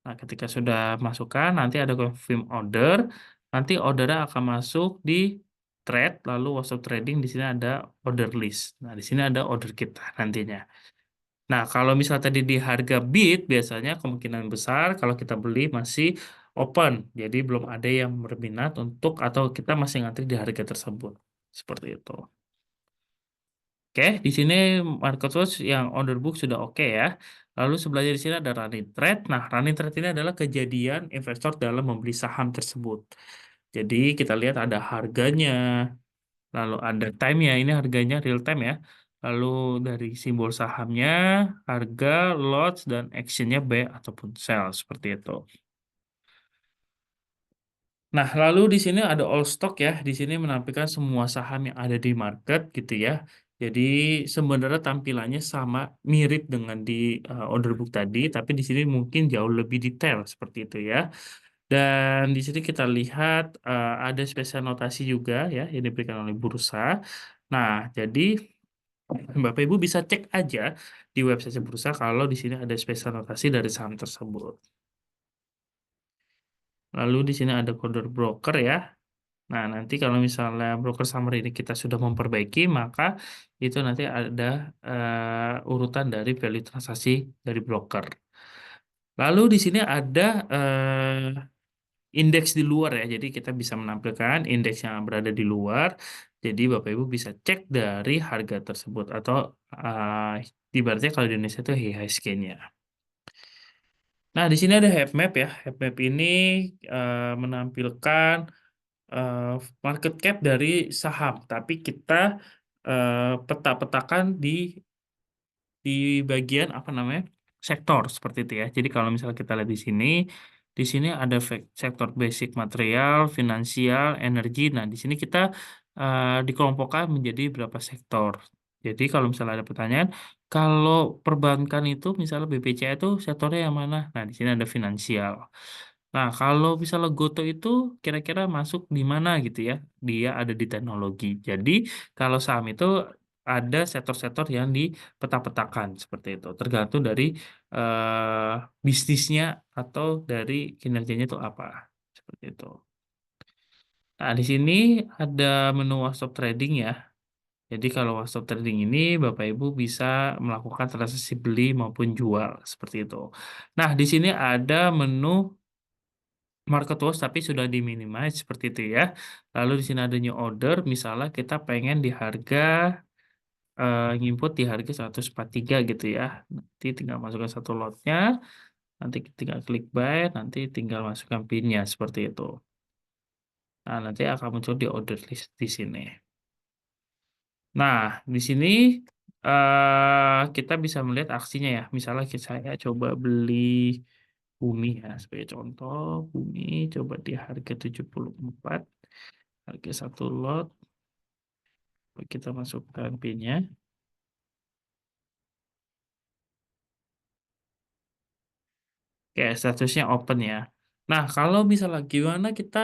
S1: Nah, ketika sudah masukkan, nanti ada confirm order. Nanti ordernya akan masuk di trade, lalu WhatsApp trading di sini ada order list. Nah, di sini ada order kita nantinya. Nah, kalau misal tadi di harga bid, biasanya kemungkinan besar kalau kita beli masih open. Jadi belum ada yang berminat untuk atau kita masih ngantri di harga tersebut. Seperti itu. Oke, di sini market watch yang order book sudah oke ya. Lalu sebelahnya di sini ada running trade. Nah, running trade ini adalah kejadian investor dalam membeli saham tersebut. Jadi kita lihat ada harganya, lalu ada time-nya. Ini harganya real time ya. Lalu dari simbol sahamnya, harga, lots, dan action-nya buy ataupun sell seperti itu. Nah, lalu di sini ada all stock ya. Di sini menampilkan semua saham yang ada di market gitu ya. Jadi sebenarnya tampilannya sama mirip dengan di order book tadi, tapi di sini mungkin jauh lebih detail seperti itu ya. Dan di sini kita lihat ada spesial notasi juga ya yang diberikan oleh bursa. Nah, jadi Bapak Ibu bisa cek aja di website bursa kalau di sini ada spesial notasi dari saham tersebut. Lalu di sini ada kode broker ya. Nah, nanti kalau misalnya broker summary ini kita sudah memperbaiki, maka itu nanti ada urutan dari value transaksi dari broker. Lalu di sini ada indeks di luar ya. Jadi kita bisa menampilkan indeks yang berada di luar. Jadi Bapak Ibu bisa cek dari harga tersebut atau ibaratnya kalau di Indonesia itu IHSG-nya. Nah, di sini ada heat map ya. Heat map ini menampilkan eh, market cap dari saham, tapi kita peta-petakan di bagian apa namanya sektor seperti itu ya. Jadi kalau misalnya kita lihat di sini ada sektor basic material, finansial, energi. Nah, di sini kita dikelompokkan menjadi berapa sektor. Jadi kalau misalnya ada pertanyaan, kalau perbankan itu misalnya BPCA itu sektornya yang mana? Nah, di sini ada finansial. Nah, kalau misalnya Goto itu kira-kira masuk di mana gitu ya? Dia ada di teknologi. Jadi kalau saham itu ada sektor-sektor yang dipeta-petakan seperti itu, tergantung dari eh, bisnisnya atau dari kinerjanya itu apa, seperti itu. Nah, di sini ada menu one stop trading ya. Jadi kalau one stop trading ini Bapak Ibu bisa melakukan transaksi beli maupun jual seperti itu. Nah, di sini ada menu market watch tapi sudah diminimize seperti itu ya. Lalu di sini ada new order, misalnya kita pengen di harga nginput di harga 143 gitu ya. Nanti tinggal masukkan satu lotnya, nanti tinggal klik buy, nanti tinggal masukkan pinnya seperti itu. Nah, nanti akan muncul di order list di sini. Nah, di sini kita bisa melihat aksinya ya. Misalnya saya coba beli bumi ya, sebagai contoh, bumi coba di harga 74, harga satu lot, kita masukkan pinnya. Oke, statusnya open ya. Nah, kalau misalnya gimana kita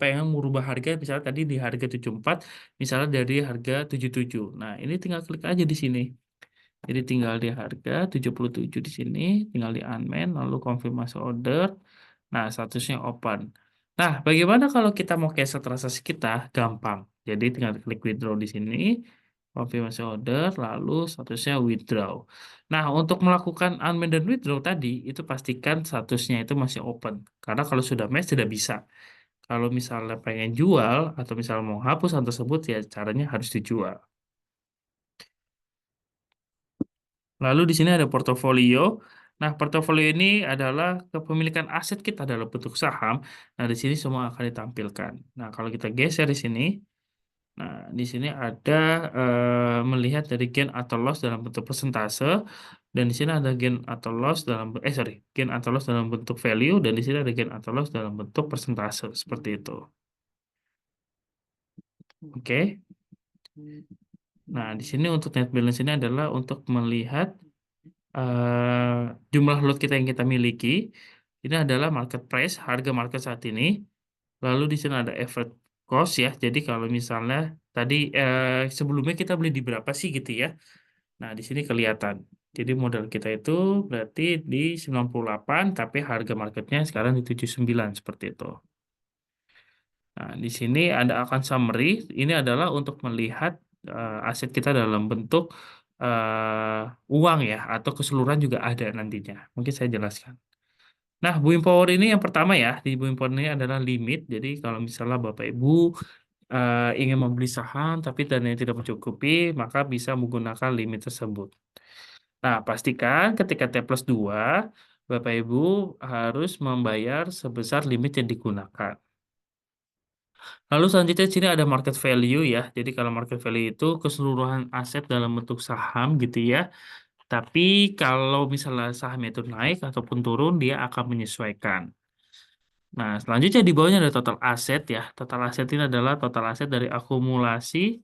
S1: pengen merubah harga, misalnya tadi di harga 74, misalnya dari harga 77. Nah, ini tinggal klik aja di sini. Jadi tinggal di harga 77 di sini, tinggal di unman, lalu konfirmasi order. Nah, statusnya open. Nah, bagaimana kalau kita mau cancel transaksi kita? Gampang. Jadi tinggal klik withdraw di sini, konfirmasi order, lalu statusnya withdraw. Nah, untuk melakukan unman dan withdraw tadi, itu pastikan statusnya itu masih open. Karena kalau sudah match tidak bisa. Kalau misalnya pengen jual atau misalnya mau hapus hal tersebut, ya caranya harus dijual. Lalu di sini ada portofolio. Nah, portofolio ini adalah kepemilikan aset kita dalam bentuk saham. Nah, di sini semua akan ditampilkan. Nah, kalau kita geser di sini, nah di sini ada melihat dari gain atau loss dalam bentuk persentase, dan di sini ada gain atau loss gain atau loss dalam bentuk value, dan di sini ada gain atau loss dalam bentuk persentase seperti itu. Oke. Nah, di sini untuk net balance ini adalah untuk melihat eh, jumlah lot kita yang kita miliki. Ini adalah market price, harga market saat ini. Lalu di sini ada average cost ya. Jadi kalau misalnya tadi sebelumnya kita beli di berapa sih gitu ya. Nah, di sini kelihatan. Jadi modal kita itu berarti di 98 tapi harga marketnya sekarang di 79 seperti itu. Nah, di sini ada akan summary. Ini adalah untuk melihat aset kita dalam bentuk uang ya, atau keseluruhan juga ada nantinya. Mungkin saya jelaskan. Nah, Boeing Power ini yang pertama ya. Di Boeing Power ini adalah limit. Jadi kalau misalnya Bapak Ibu ingin membeli saham tapi dananya tidak mencukupi, maka bisa menggunakan limit tersebut. Nah, pastikan ketika T plus 2, Bapak Ibu harus membayar sebesar limit yang digunakan. Lalu selanjutnya di sini ada market value ya. Jadi kalau market value itu keseluruhan aset dalam bentuk saham gitu ya. Tapi kalau misalnya sahamnya itu naik ataupun turun, dia akan menyesuaikan. Nah, selanjutnya di bawahnya ada total aset ya. Total aset ini adalah total aset dari akumulasi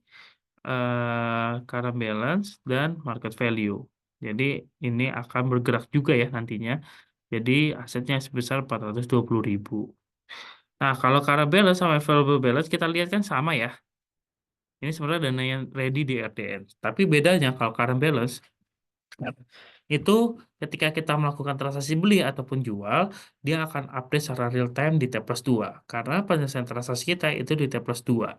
S1: current balance dan market value. Jadi ini akan bergerak juga ya nantinya. Jadi asetnya sebesar 420.000. Nah, kalau cara balance sama available balance kita lihat kan sama ya. Ini sebenarnya dana yang ready di RDN. Tapi bedanya kalau current balance itu ketika kita melakukan transaksi beli ataupun jual, dia akan update secara real time di T plus 2. Karena penyelesaian transaksi kita itu di T plus 2.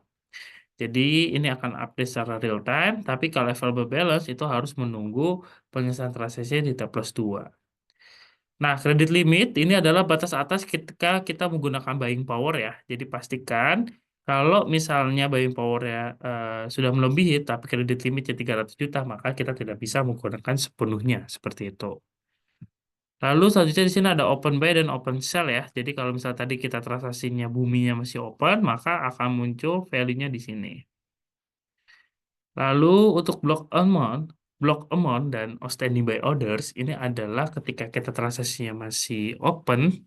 S1: Jadi ini akan update secara real time, tapi kalau available balance itu harus menunggu penyelesaian transaksi di T plus 2. Nah, kredit limit ini adalah batas atas ketika kita menggunakan buying power ya. Jadi pastikan kalau misalnya buying power ya sudah melebihi tapi kredit limitnya 300 juta, maka kita tidak bisa menggunakan sepenuhnya seperti itu. Lalu selanjutnya di sini ada open buy dan open sell ya. Jadi kalau misalnya tadi kita transaksinya buminya masih open, maka akan muncul value-nya di sini. Lalu untuk block amount dan outstanding buy orders ini adalah ketika kita transaksinya masih open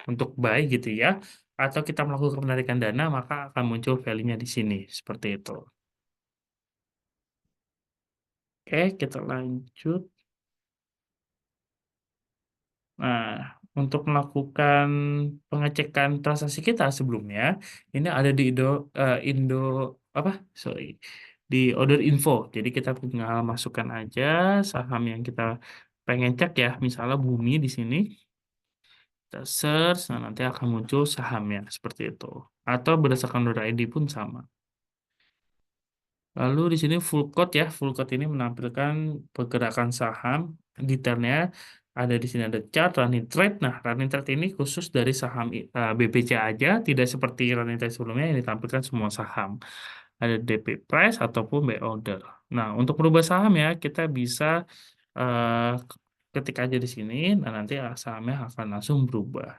S1: untuk buy gitu ya, atau kita melakukan penarikan dana, maka akan muncul value-nya di sini seperti itu. Oke, kita lanjut. Nah, untuk melakukan pengecekan transaksi kita sebelumnya, ini ada di Indo apa? Sorry, di order info. Jadi kita tinggal masukkan aja saham yang kita pengen cek ya, misalnya Bumi di sini. Kita search, nah nanti akan muncul sahamnya seperti itu. Atau berdasarkan order ID pun sama. Lalu di sini full code ya, full code ini menampilkan pergerakan saham, detailnya ada di sini ada chart, running trade. Nah, running trade ini khusus dari saham BPC aja, tidak seperti running trade sebelumnya yang ditampilkan semua saham. Ada DP price ataupun buy order. Nah, untuk merubah saham ya, kita bisa eh, ketik aja di sini, dan nanti sahamnya akan langsung berubah.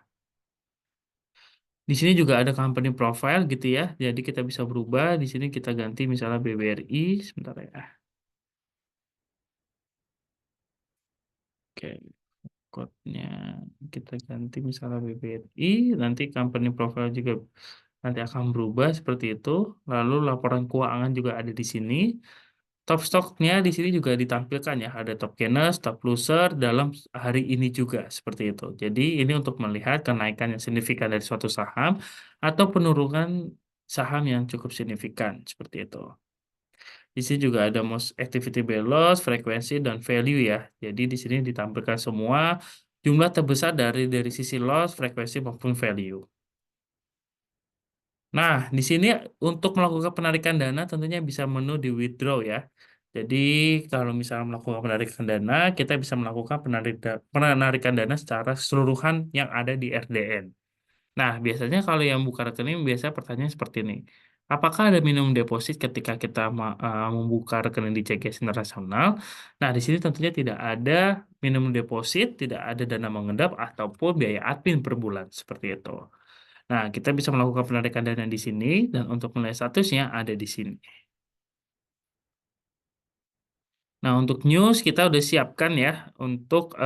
S1: Di sini juga ada company profile gitu ya, jadi kita bisa berubah. Di sini kita ganti misalnya BBRI, sebentar ya. Oke, code-nya kita ganti misalnya BBRI, nanti company profile juga nanti akan berubah seperti itu. Lalu laporan keuangan juga ada di sini. Top stoknya di sini juga ditampilkan ya, ada top gainers, top loser dalam hari ini juga seperti itu. Jadi ini untuk melihat kenaikan yang signifikan dari suatu saham atau penurunan saham yang cukup signifikan seperti itu. Di sini juga ada most activity by loss, frekuensi, dan value ya. Jadi di sini ditampilkan semua jumlah terbesar dari sisi loss, frekuensi maupun value. Nah, di sini untuk melakukan penarikan dana tentunya bisa menu di withdraw ya. Jadi kalau misalnya melakukan penarikan dana, kita bisa melakukan penarikan dana secara keseluruhan yang ada di RDN. Nah, biasanya kalau yang buka rekening biasa pertanyaan seperti ini. Apakah ada minimum deposit ketika kita membuka rekening di CGS Internasional? Nah, di sini tentunya tidak ada minimum deposit, tidak ada dana mengendap ataupun biaya admin per bulan seperti itu. Nah, kita bisa melakukan penarikan dana di sini dan untuk menilai statusnya ada di sini. Nah, untuk news kita udah siapkan ya untuk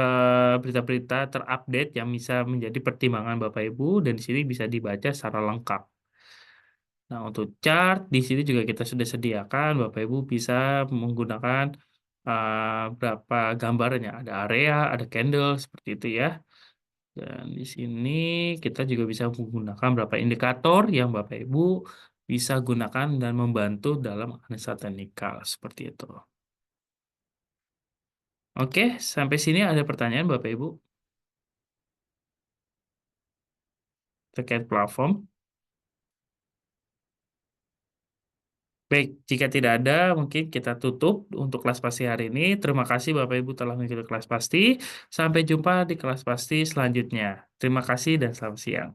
S1: berita-berita terupdate yang bisa menjadi pertimbangan Bapak Ibu dan di sini bisa dibaca secara lengkap. Nah, untuk chart di sini juga kita sudah sediakan, Bapak Ibu bisa menggunakan berapa gambarnya, ada area, ada candle seperti itu ya. Dan di sini kita juga bisa menggunakan beberapa indikator yang Bapak Ibu bisa gunakan dan membantu dalam analisa teknikal seperti itu. Oke, sampai sini ada pertanyaan Bapak Ibu terkait platform. Baik, jika tidak ada, mungkin kita tutup untuk kelas pasti hari ini. Terima kasih Bapak Ibu telah mengikuti kelas pasti. Sampai jumpa di kelas pasti selanjutnya. Terima kasih dan selamat siang.